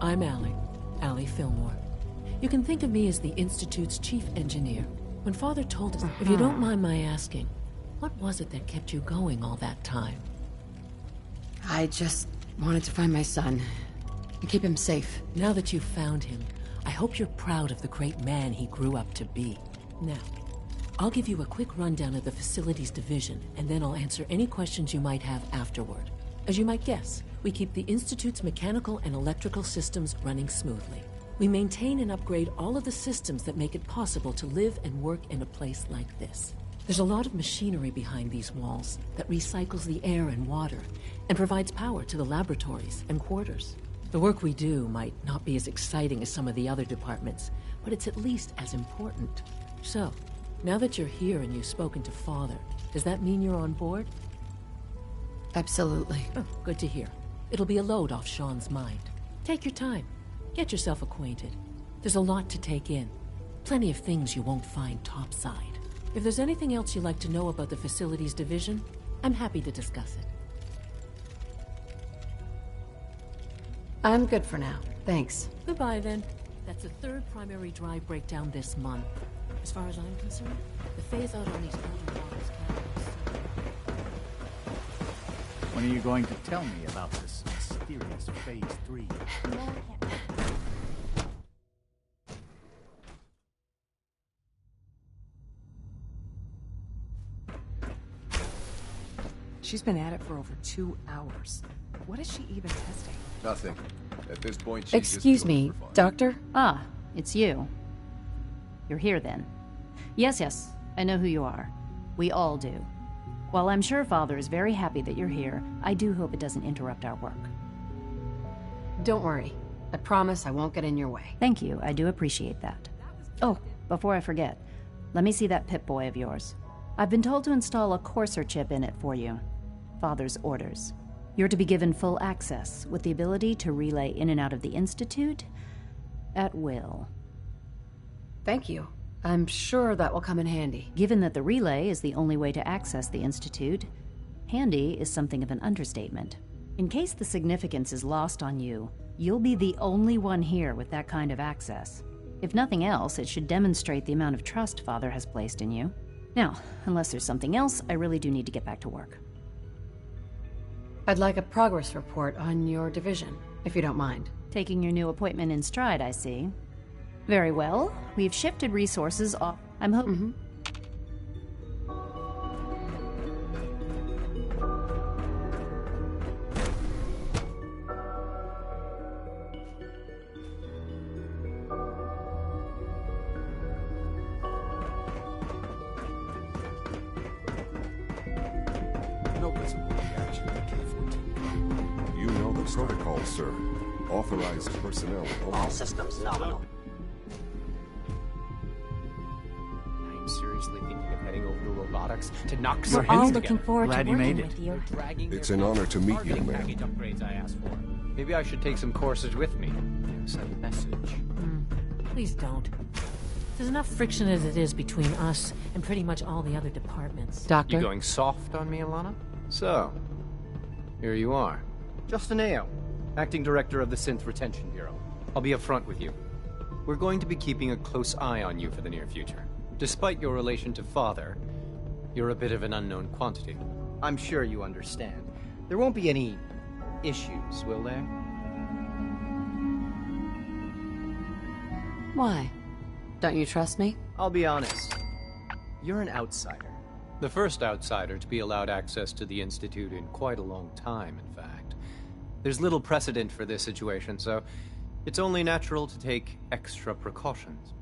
I'm Allie Fillmore. You can think of me as the Institute's chief engineer. When Father told us, if you don't mind my asking, what was it that kept you going all that time? I just wanted to find my son and keep him safe. Now that you've found him, I hope you're proud of the great man he grew up to be. Now, I'll give you a quick rundown of the Facilities Division, and then I'll answer any questions you might have afterward. As you might guess, we keep the Institute's mechanical and electrical systems running smoothly. We maintain and upgrade all of the systems that make it possible to live and work in a place like this. There's a lot of machinery behind these walls that recycles the air and water and provides power to the laboratories and quarters. The work we do might not be as exciting as some of the other departments, but it's at least as important. So, now that you're here and you've spoken to Father, does that mean you're on board? Absolutely. Oh, good to hear. It'll be a load off Sean's mind. Take your time. Get yourself acquainted. There's a lot to take in. Plenty of things you won't find topside. If there's anything else you'd like to know about the Facilities Division, I'm happy to discuss it. I'm good for now. Thanks. Goodbye, then. That's the third primary drive breakdown this month. As far as I'm concerned, the phase-out on these older models When are you going to tell me about this mysterious Phase 3? She's been at it for over 2 hours. What is she even testing? Nothing. At this point, she's Excuse just me, Doctor? Ah, it's you. You're here then. Yes, I know who you are. We all do. While I'm sure Father is very happy that you're here, I do hope it doesn't interrupt our work. Don't worry. I promise I won't get in your way. Thank you, I do appreciate that. Oh, before I forget, let me see that Pip-Boy of yours. I've been told to install a Courser chip in it for you. Father's orders. You're to be given full access, with the ability to relay in and out of the Institute at will. Thank you. I'm sure that will come in handy. Given that the relay is the only way to access the Institute, handy is something of an understatement. In case the significance is lost on you, you'll be the only one here with that kind of access. If nothing else, it should demonstrate the amount of trust Father has placed in you. Now, unless there's something else, I really do need to get back to work. I'd like a progress report on your division, if you don't mind. Taking your new appointment in stride, I see. Very well. We've shifted resources off. I'm hoping. No visible reaction to K-14. You know the protocol, sir. Authorized personnel. All systems nominal. I'm seriously thinking of heading over to robotics to knock We're some all heads looking together. forward to working with you. It's an honor to meet you, Targeting ma'am. package upgrades I asked for. Maybe I should take some courses with me. Send a message. Please don't. There's enough friction as it is between us and pretty much all the other departments. Doctor? You going soft on me, Alana? So, here you are. Justin Ao, Acting Director of the Synth Retention Bureau. I'll be upfront with you. We're going to be keeping a close eye on you for the near future. Despite your relation to Father, you're a bit of an unknown quantity. I'm sure you understand. There won't be any issues, will there? Why? Don't you trust me? I'll be honest. You're an outsider. The first outsider to be allowed access to the Institute in quite a long time, in fact. There's little precedent for this situation, so it's only natural to take extra precautions,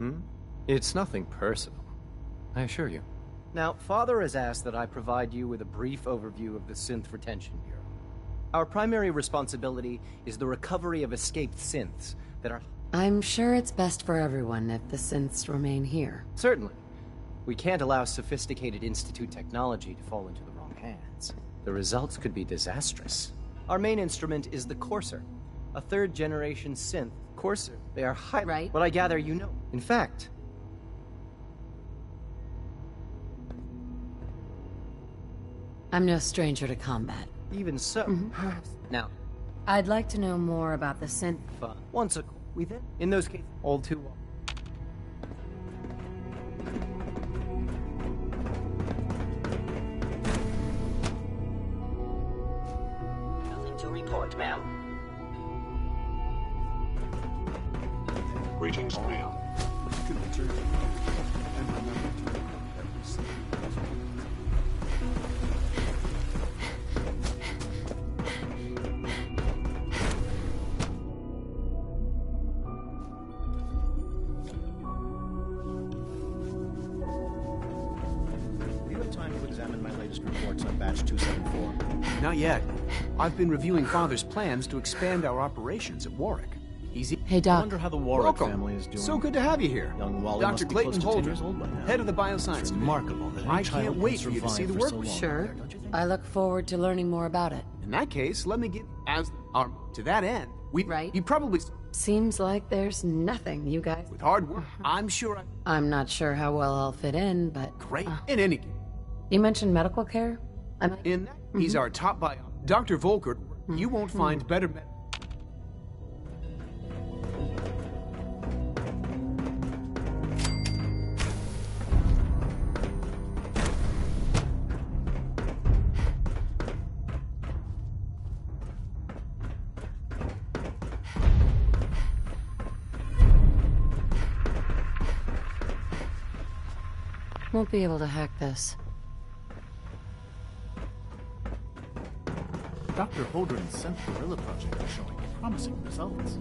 It's nothing personal, I assure you. Now, Father has asked that I provide you with a brief overview of the Synth Retention Bureau. Our primary responsibility is the recovery of escaped synths that are... I'm sure it's best for everyone if the synths remain here. Certainly. We can't allow sophisticated Institute technology to fall into the wrong hands. The results could be disastrous. Our main instrument is the Courser, a third-generation synth. Courser, they are high... Right. But I gather you know. In fact... I'm no stranger to combat. Even so. Now, I'd like to know more about the synth... once a... We then... In those cases, all too well. Nothing to report, ma'am. Greetings, ma'am. latest reports on Batch 274? Not yet. I've been reviewing Father's plans to expand our operations at Warwick. Easy. Hey, Doc. I wonder how the Warwick Welcome. family is doing. So good to have you here. Young Wally Dr. must be Clayton close to 10 Holder, years old by now. head of the bioscience It's division. remarkable that any I child can't can wait for you to see survive the for work so we long. Sure. I look forward to learning more about it. In that case, let me get as our to that end. You probably Seems like there's nothing you guys. with hard work. I'm sure I'm not sure how well I'll fit in, but great in any case. You mentioned medical care? In that, he's our top bio. Dr. Volkert, you won't find better Won't be able to hack this. Dr. Holdren's Synth Gorilla project is showing promising results.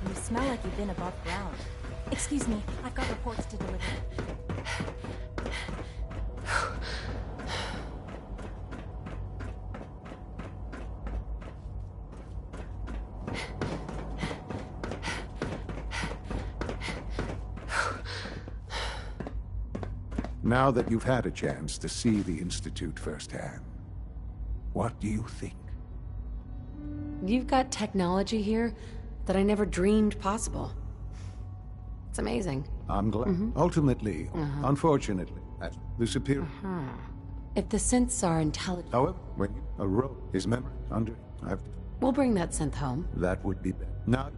You smell like you've been above ground. Excuse me, I've got reports to deliver. Now that you've had a chance to see the Institute firsthand, what do you think? You've got technology here that I never dreamed possible. It's amazing. I'm glad. Ultimately, unfortunately, the superior. If the synths are intelligent, However, when a rogue is memory under, we'll bring that synth home. that would be better. Now,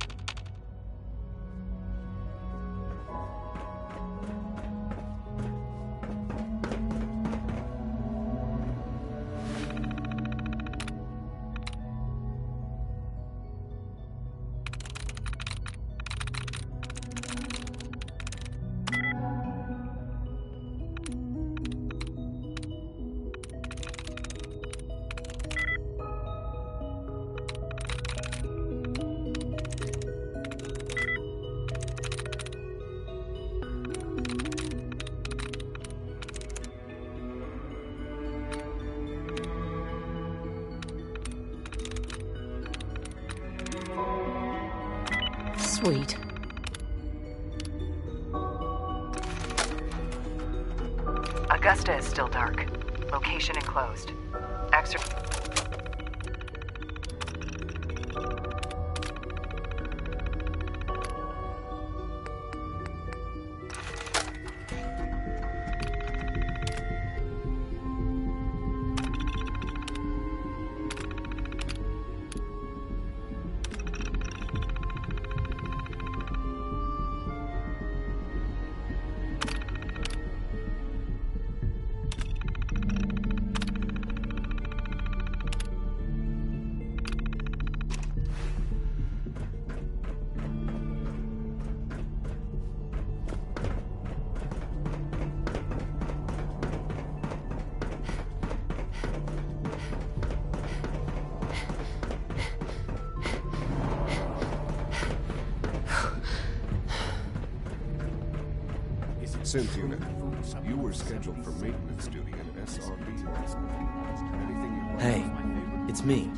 Sweet. Augusta is still dark. Location enclosed. Synth unit, you were scheduled for maintenance duty in SRB last night. Anything you Hey, it's me.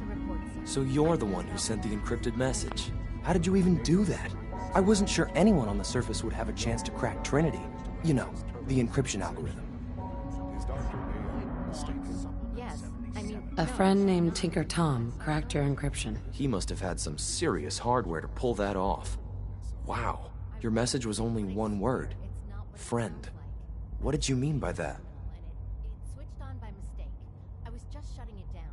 So you're the one who sent the encrypted message. How did you even do that? I wasn't sure anyone on the surface would have a chance to crack Trinity. You know, the encryption algorithm. A friend named Tinker Tom cracked your encryption. He must have had some serious hardware to pull that off. Wow, your message was only one word. Friend. What did you mean by that? It switched on by mistake. I was just shutting it down.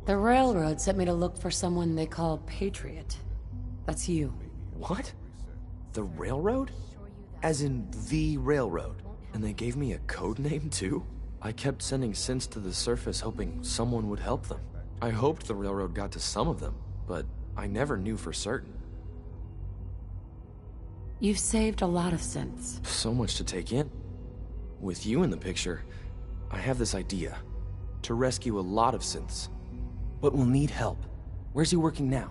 The Railroad sent me to look for someone they call Patriot. That's you. What? The Railroad? As in the Railroad? And they gave me a code name too? I kept sending synths to the surface hoping someone would help them. I hoped the Railroad got to some of them, but I never knew for certain. You've saved a lot of synths. So much to take in. With you in the picture, I have this idea. To rescue a lot of synths. But we'll need help. Where's he working now?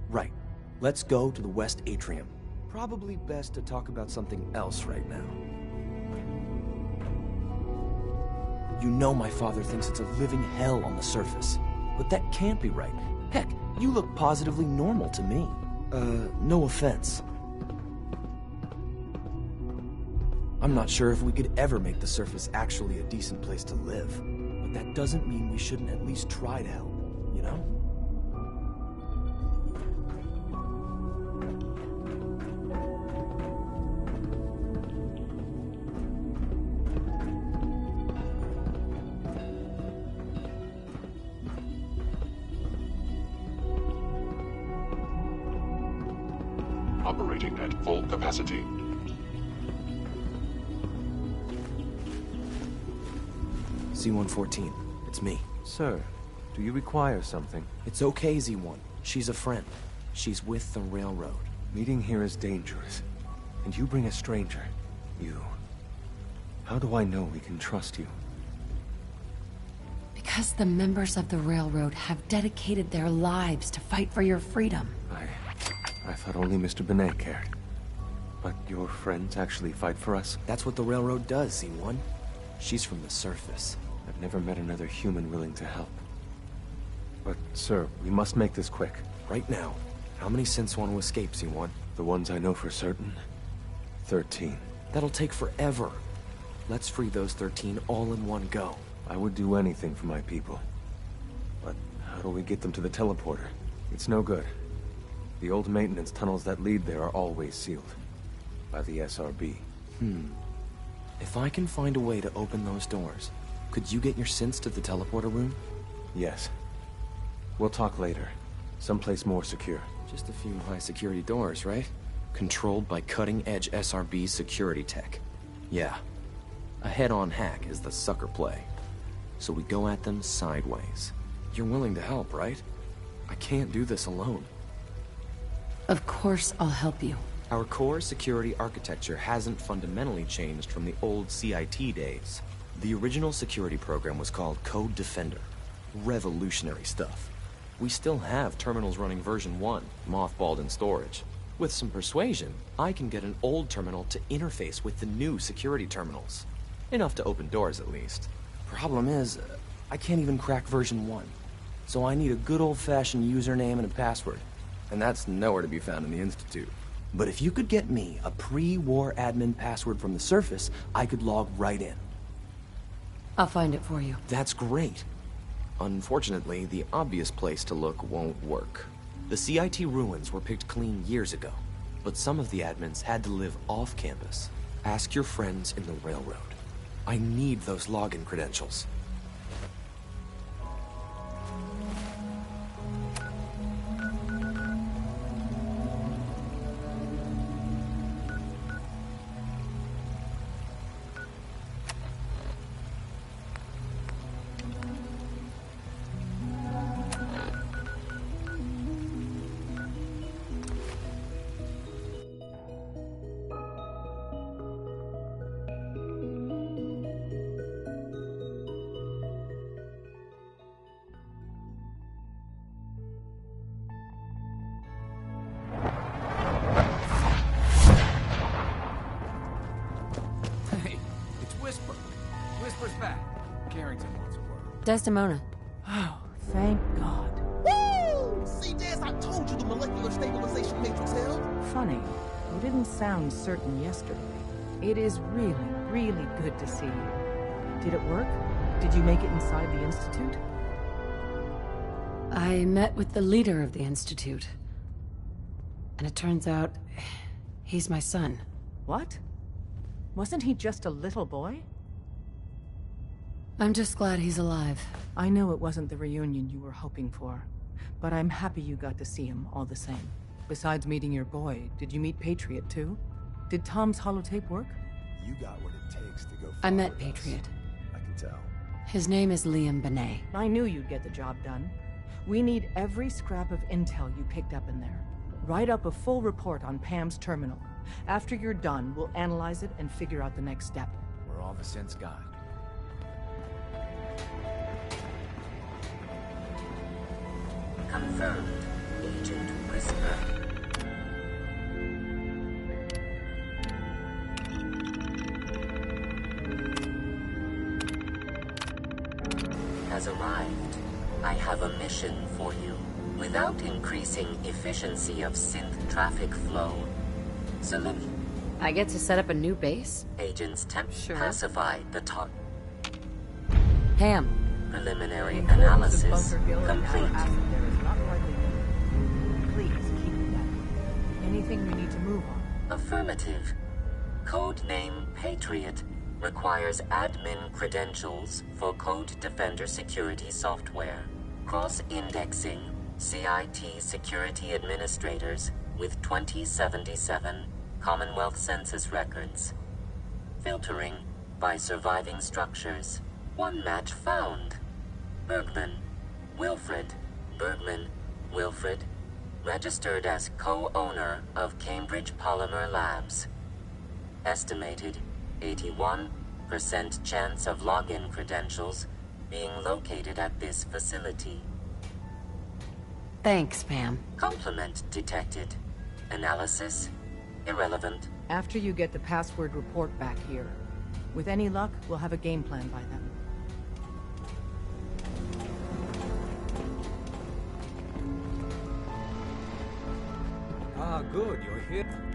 Right. Let's go to the West Atrium. Probably best to talk about something else right now. You know my father thinks it's a living hell on the surface. But that can't be right. Heck, you look positively normal to me. No offense. I'm not sure if we could ever make the surface actually a decent place to live. But that doesn't mean we shouldn't at least try to help, you know? Operating at full capacity. Z-114, it's me. Sir, do you require something? It's okay, Z-1. She's a friend. She's with the Railroad. Meeting here is dangerous. And you bring a stranger. How do I know we can trust you? Because the members of the Railroad have dedicated their lives to fight for your freedom. I thought only Mr. Benet cared. But your friends actually fight for us? That's what the Railroad does, Z-1. She's from the surface. I've never met another human willing to help. But, sir, we must make this quick. Right now. How many synths want to escape, Z-1? The ones I know for certain. 13. That'll take forever. Let's free those 13 all in one go. I would do anything for my people. But how do we get them to the teleporter? It's no good. The old maintenance tunnels that lead there are always sealed. By the SRB. If I can find a way to open those doors, could you get your synths to the teleporter room? Yes. We'll talk later. Someplace more secure. Just a few high-security doors, right? Controlled by cutting-edge SRB security tech. Yeah. A head-on hack is the sucker play. So we go at them sideways. You're willing to help, right? I can't do this alone. Of course I'll help you. Our core security architecture hasn't fundamentally changed from the old CIT days. The original security program was called Code Defender. Revolutionary stuff. We still have terminals running version 1, mothballed in storage. With some persuasion, I can get an old terminal to interface with the new security terminals. Enough to open doors, at least. Problem is, I can't even crack version 1. So I need a good old-fashioned username and a password. And that's nowhere to be found in the Institute. But if you could get me a pre-war admin password from the surface, I could log right in. I'll find it for you. That's great. Unfortunately, the obvious place to look won't work. The CIT ruins were picked clean years ago, but some of the admins had to live off campus. Ask your friends in the Railroad. I need those login credentials. Desdemona. Oh, thank God. Woo! See, Des, I told you the molecular stabilization matrix held. Funny, you didn't sound certain yesterday. It is really, really good to see you. Did it work? Did you make it inside the Institute? I met with the leader of the Institute. And it turns out, he's my son. What? Wasn't he just a little boy? I'm just glad he's alive. I know it wasn't the reunion you were hoping for, but I'm happy you got to see him all the same. Besides meeting your boy, did you meet Patriot too? Did Tom's holotape work? You got what it takes to go I far met with Patriot. us. I can tell. His name is Liam Benet. I knew you'd get the job done. We need every scrap of intel you picked up in there. Write up a full report on Pam's terminal. After you're done, we'll analyze it and figure out the next step. We're all the sense got. Confirmed. Agent Whisper. Has arrived. I have a mission for you. Without increasing efficiency of synth traffic flow, I get to set up a new base? Agents pacify the top. Pam. Preliminary analysis complete. Please keep it that. Anything we need to move on? Affirmative. Codename Patriot requires admin credentials for Code Defender security software. Cross-indexing CIT security administrators with 2077 Commonwealth Census records. Filtering by surviving structures. One match found. Bergman. Wilfred. Bergman. Wilfred. Registered as co-owner of Cambridge Polymer Labs. Estimated 81% chance of login credentials being located at this facility. Thanks, Pam. Complement detected. Analysis irrelevant. After you get the password report back here. With any luck, we'll have a game plan by then. Ah, good, you're here.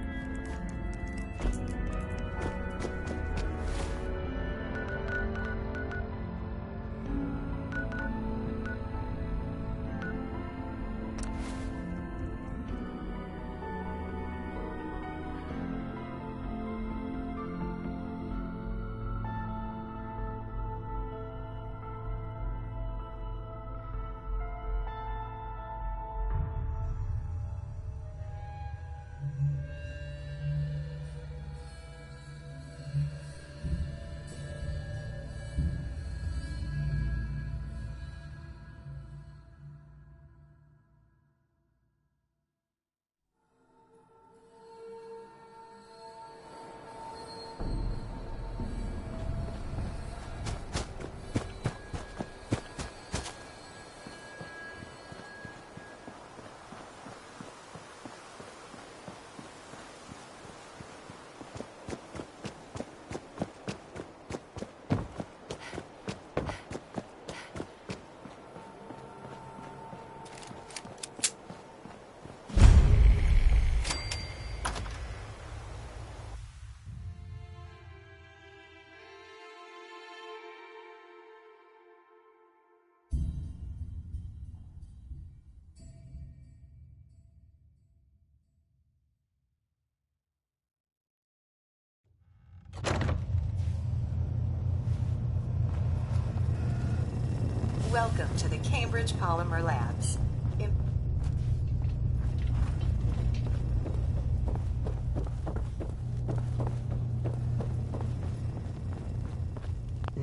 Welcome to the Cambridge Polymer Labs.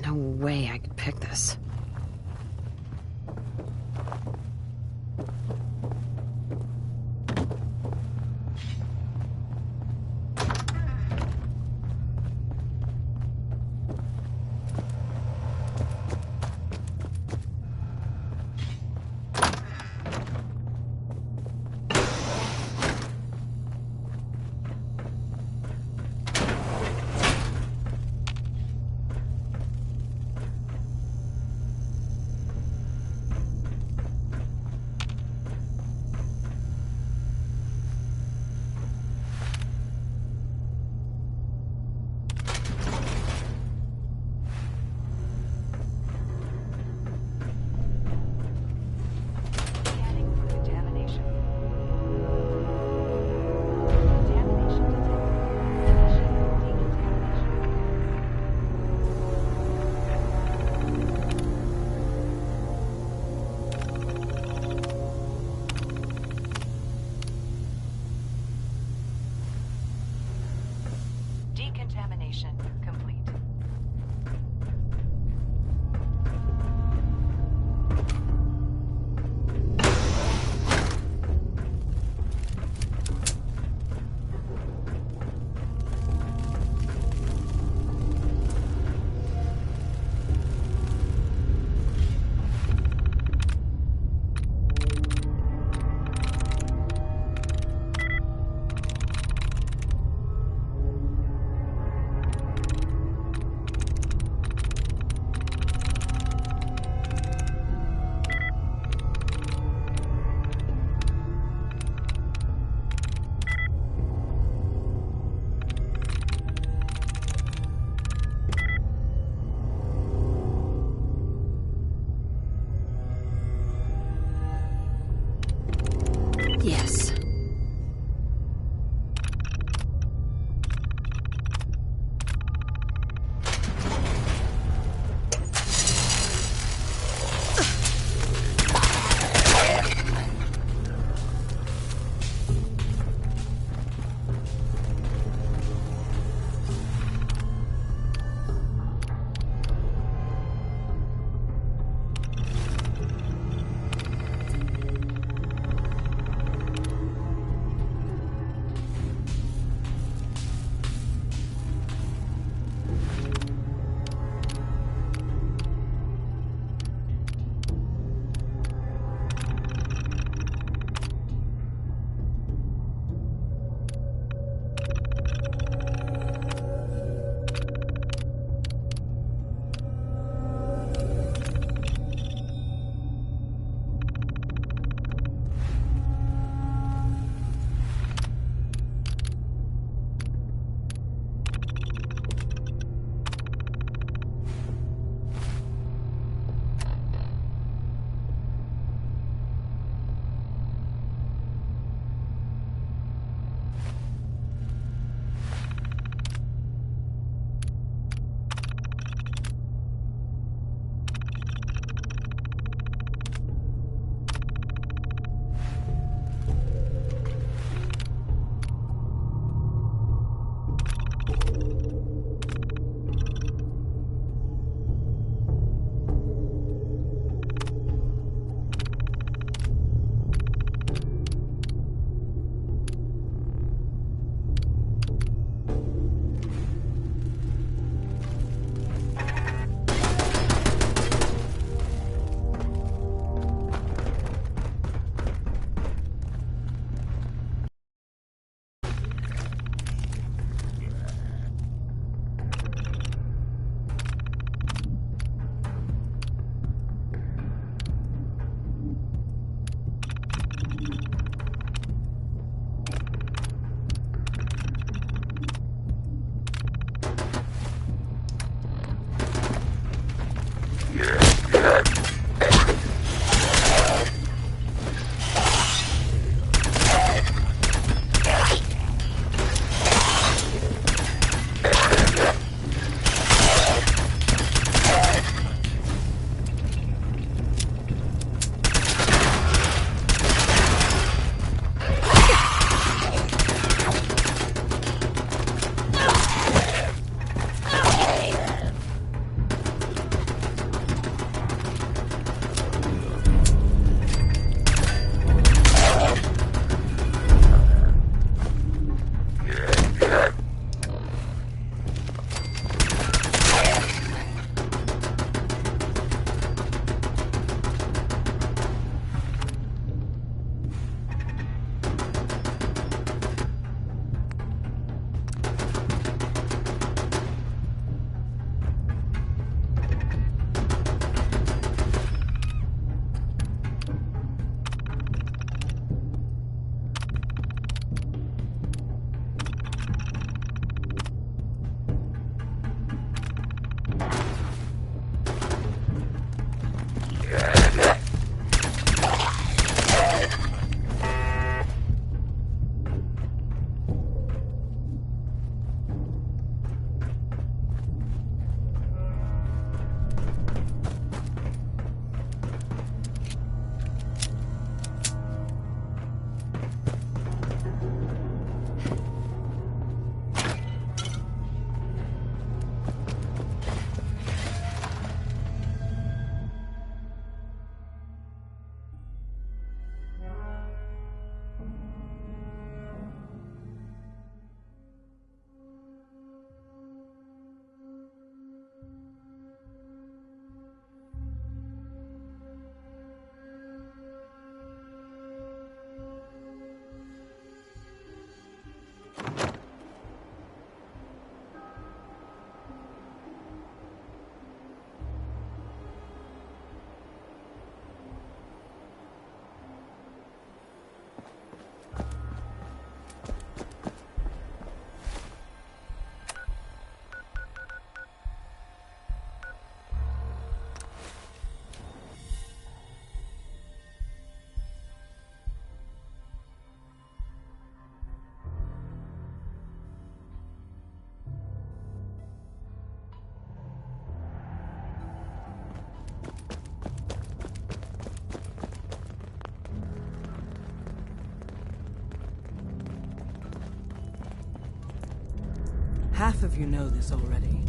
No way I could pick this. examination complete. Half of you know this already,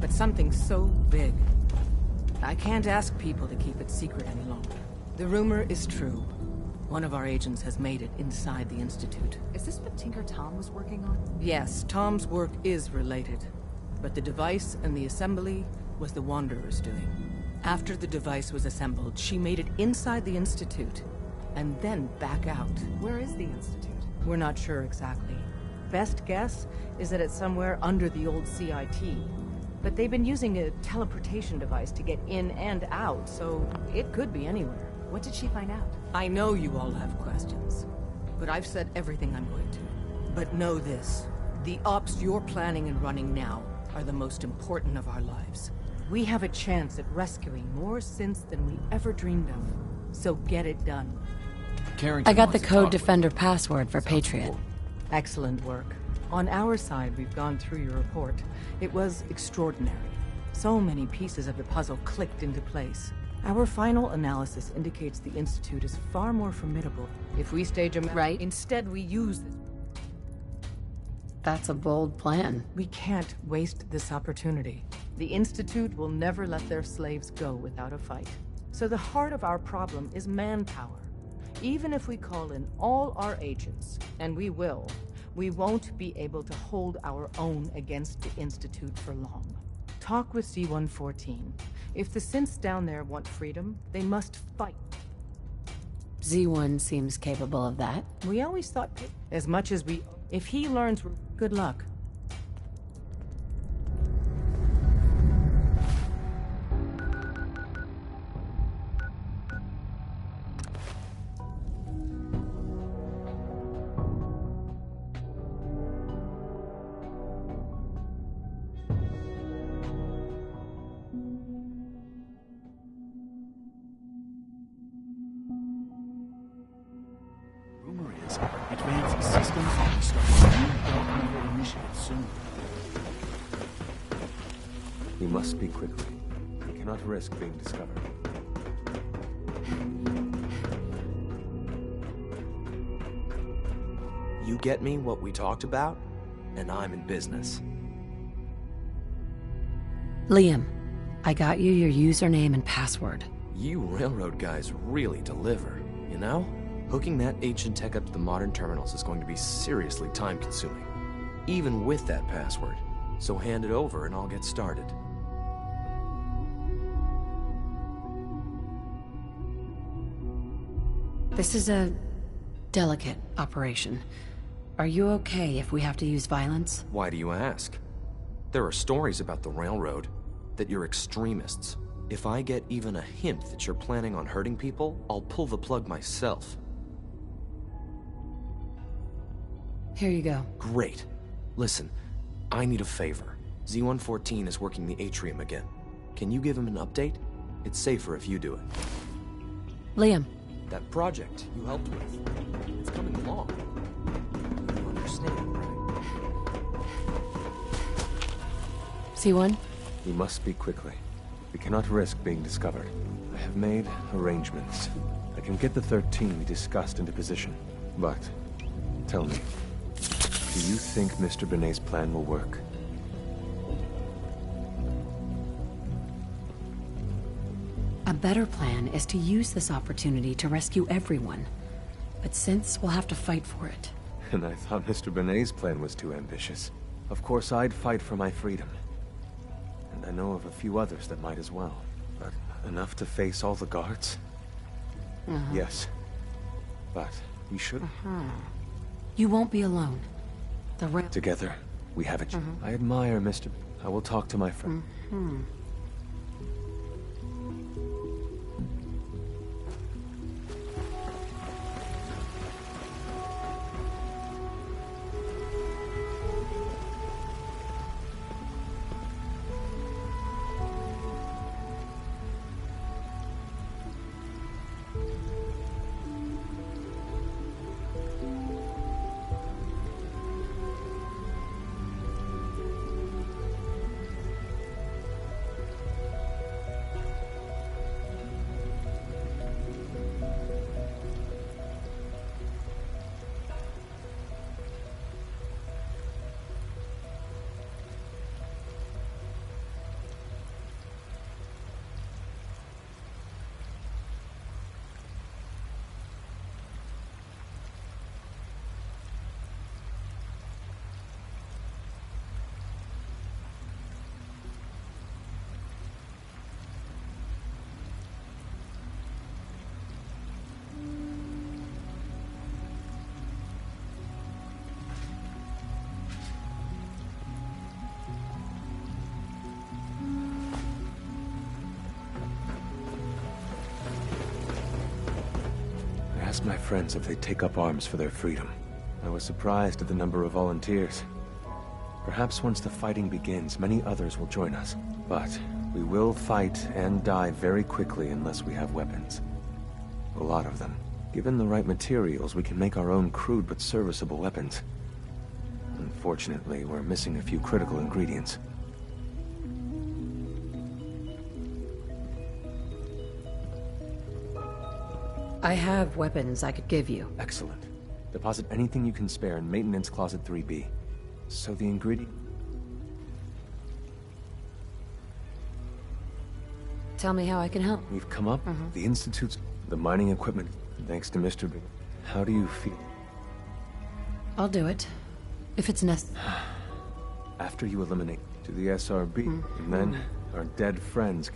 but something so big, I can't ask people to keep it secret any longer. The rumor is true. One of our agents has made it inside the Institute. Is this what Tinker Tom was working on? Yes, Tom's work is related, but the device and the assembly was the Wanderer's doing. After the device was assembled, she made it inside the Institute, and then back out. Where is the Institute? We're not sure exactly. Best guess is that it's somewhere under the old CIT. But they've been using a teleportation device to get in and out, so it could be anywhere. What did she find out? I know you all have questions, but I've said everything I'm going to. But know this, the ops you're planning and running now are the most important of our lives. We have a chance at rescuing more synths than we ever dreamed of, so get it done. I got the Code Defender password for Patriot. Excellent work. On our side, we've gone through your report. It was extraordinary. So many pieces of the puzzle clicked into place. Our final analysis indicates the Institute is far more formidable. If we stage a right. Instead, we use this. That's a bold plan. We can't waste this opportunity. The Institute will never let their slaves go without a fight. So the heart of our problem is manpower. Even if we call in all our agents, and we will, we won't be able to hold our own against the Institute for long. Talk with Z-114. If the synths down there want freedom, they must fight. Z1 seems capable of that. We always thought, as much as we... If he learns, good luck. Advanced systems will start a new Dark Matter initiative soon. We must speak quickly. We cannot risk being discovered. You get me what we talked about, and I'm in business. Liam, I got you your username and password. You railroad guys really deliver, you know? Hooking that ancient tech up to the modern terminals is going to be seriously time-consuming, even with that password. So hand it over and I'll get started. This is a delicate operation. Are you okay if we have to use violence? Why do you ask? There are stories about the railroad, that you're extremists. If I get even a hint that you're planning on hurting people, I'll pull the plug myself. Here you go. Great. Listen, I need a favor. Z-114 is working the atrium again. Can you give him an update? It's safer if you do it. Liam. That project you helped with, it's coming along. You understand, right? C1? We must speak quickly. We cannot risk being discovered. I have made arrangements. I can get the 13 we discussed into position. But, tell me, do you think Mr. Benet's plan will work? A better plan is to use this opportunity to rescue everyone. But synths will have to fight for it. And I thought Mr. Benet's plan was too ambitious. Of course, I'd fight for my freedom. And I know of a few others that might as well. But enough to face all the guards? Yes. But we should... You won't be alone. Together, we have it. I admire Mr. I will talk to my friend. asked my friends if they'd take up arms for their freedom. I was surprised at the number of volunteers. Perhaps once the fighting begins, many others will join us. But we will fight and die very quickly unless we have weapons. A lot of them. Given the right materials, we can make our own crude but serviceable weapons. Unfortunately, we're missing a few critical ingredients. I have weapons I could give you. Excellent. Deposit anything you can spare in Maintenance Closet 3B. So the ingredient... Tell me how I can help. We've come up, the Institute's, the mining equipment, thanks to Mr. B. How do you feel? I'll do it. If it's necessary. After you eliminate to the SRB, and then our dead friends.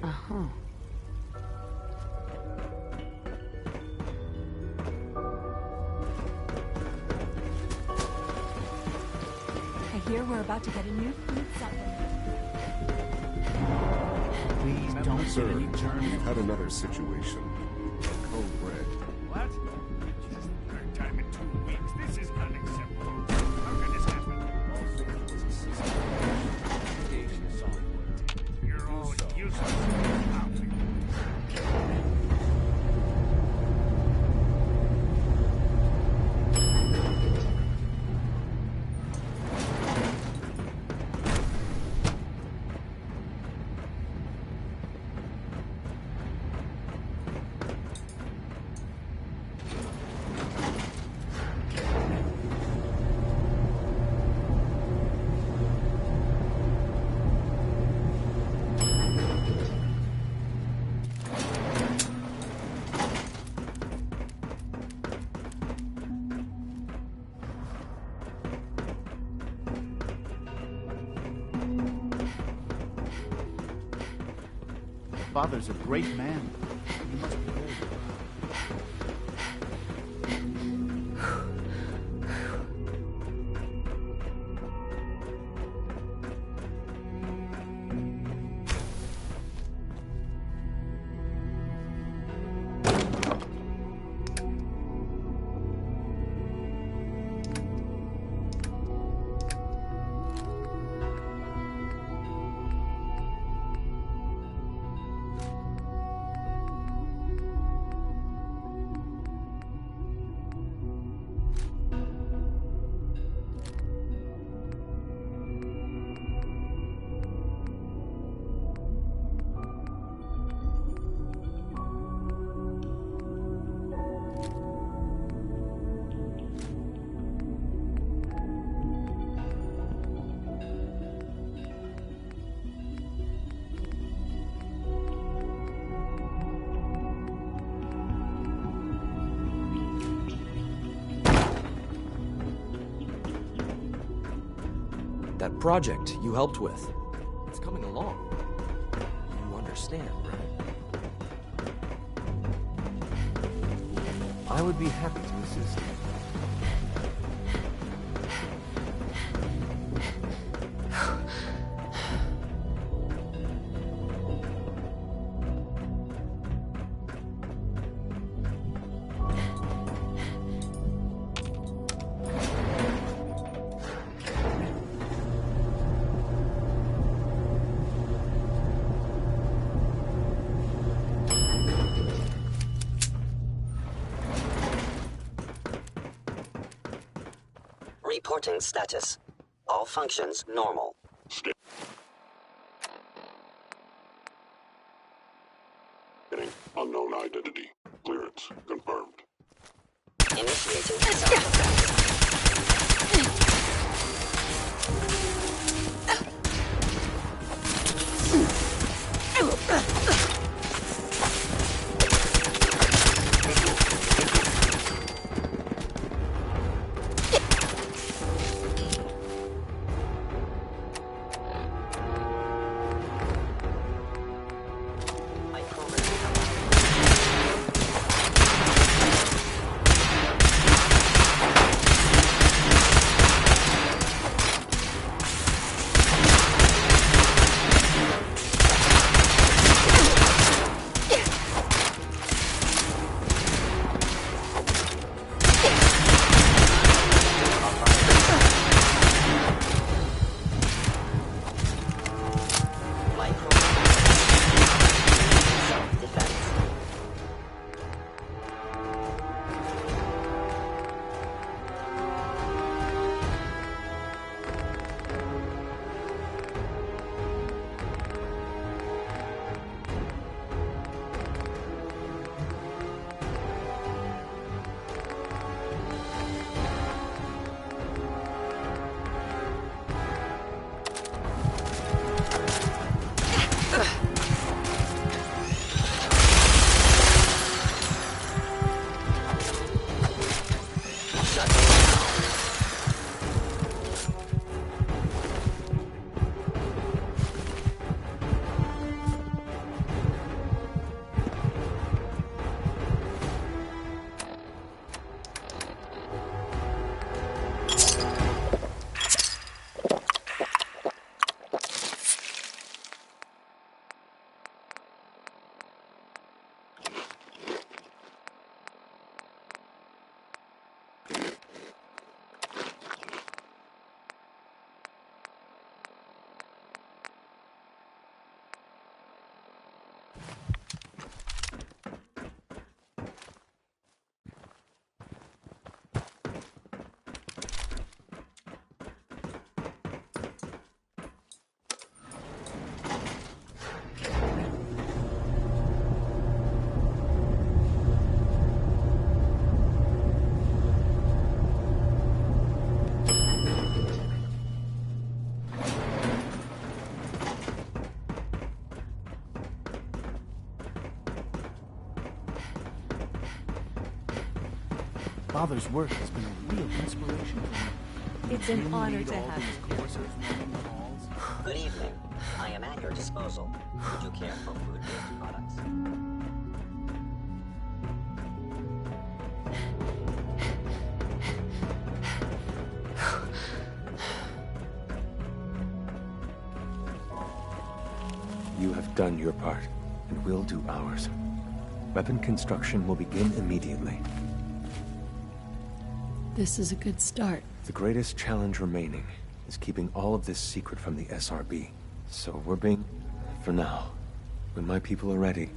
I hear we're about to get a new food supplement. Please don't sir. We've had another situation. Cold bread. What? Just the third time in 2 weeks. This is unacceptable. How can this happen? You're all useless. Father's a great man. You must be very That project you helped with, it's coming along. You understand, right? I would be happy to assist. Reporting status. All functions normal. Unknown identity. Clearance confirmed. Initiating self-defense. Father's work has been a real inspiration for me. It's an honor to have you. Good evening. I am at your disposal. Would you care for food-based products? You have done your part, and we'll do ours. Weapon construction will begin immediately. This is a good start. The greatest challenge remaining is keeping all of this secret from the SRB. So we're being... for now. When my people are ready...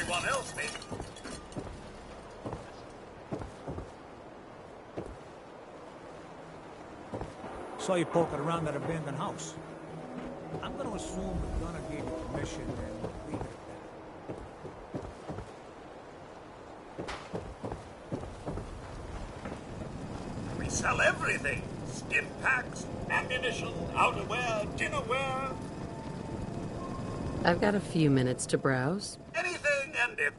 everyone else maybe. Saw you poking around that abandoned house. I'm gonna assume the gunner gave you permission and we'll leave it at that. We sell everything. Stim packs, ammunition, outerwear, dinnerware. I've got a few minutes to browse. Anything and everything.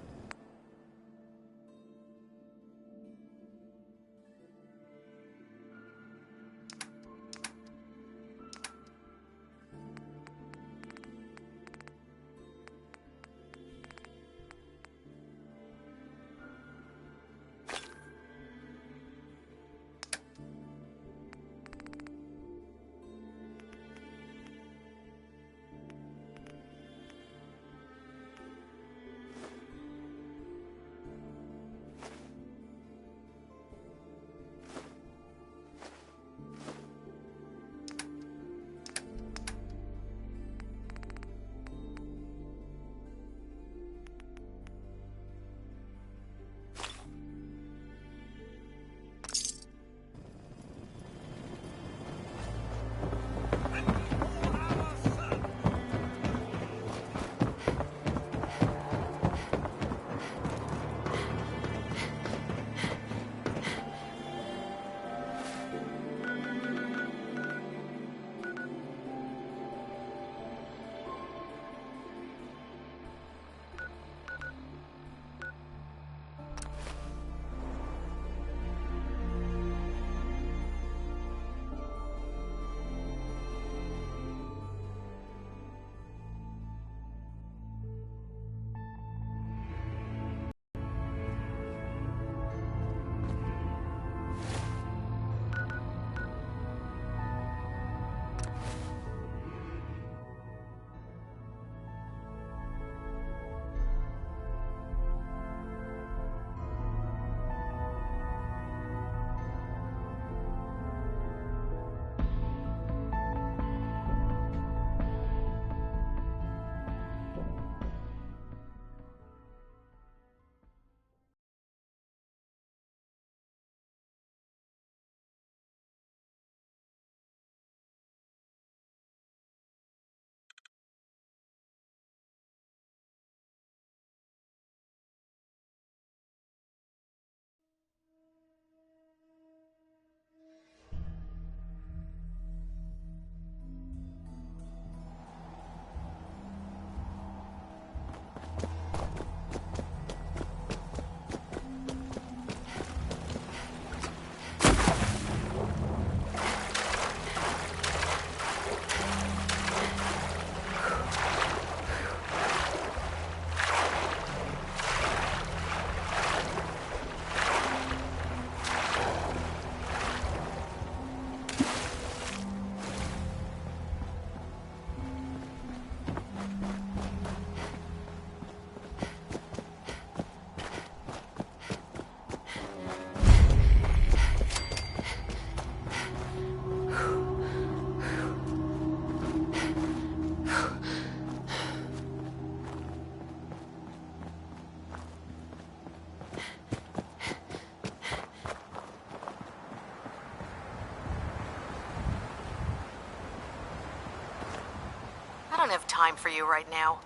I don't have time for you right now.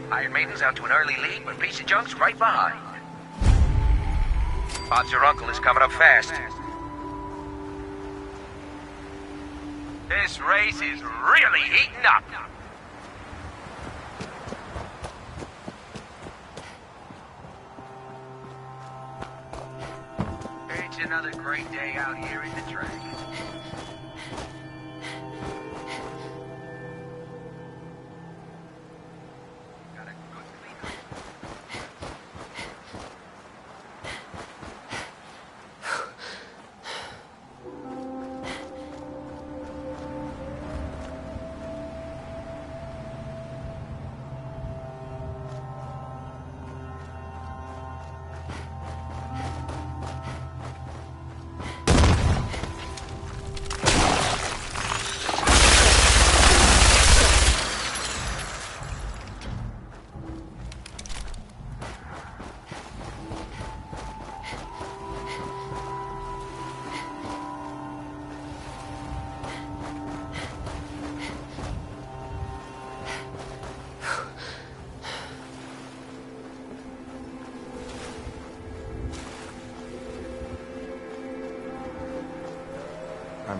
Iron Maiden's out to an early lead, but Piece of Junk's right behind. Odds your uncle is coming up fast. This race is really heating up. It's another great day out here in the track.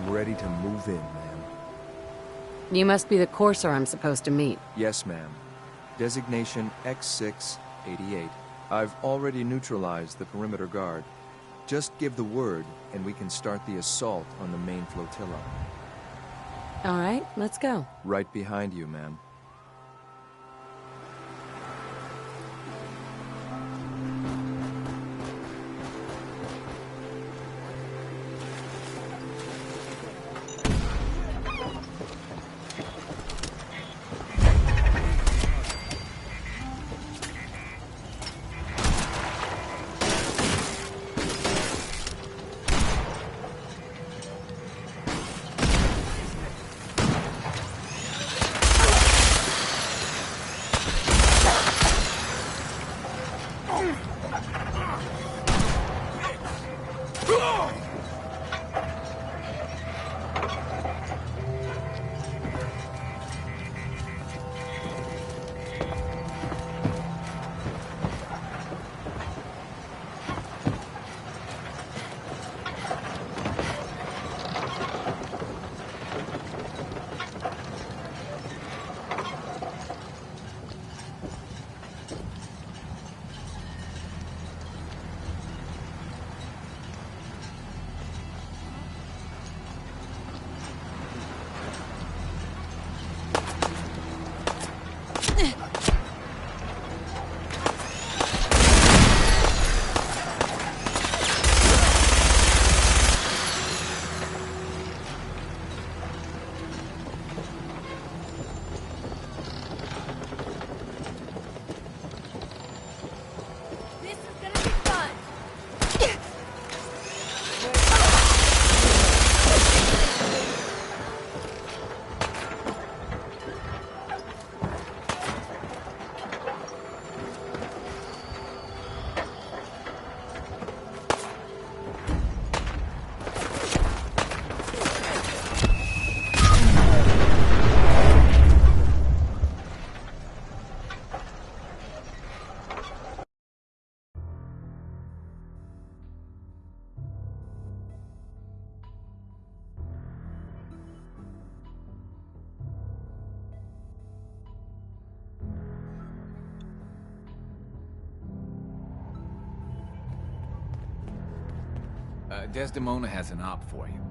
I'm ready to move in, ma'am. You must be the courser I'm supposed to meet. Yes, ma'am. Designation X688. I've already neutralized the perimeter guard. Just give the word, and we can start the assault on the main flotilla. All right, let's go. Right behind you, ma'am. Desdemona has an op for you.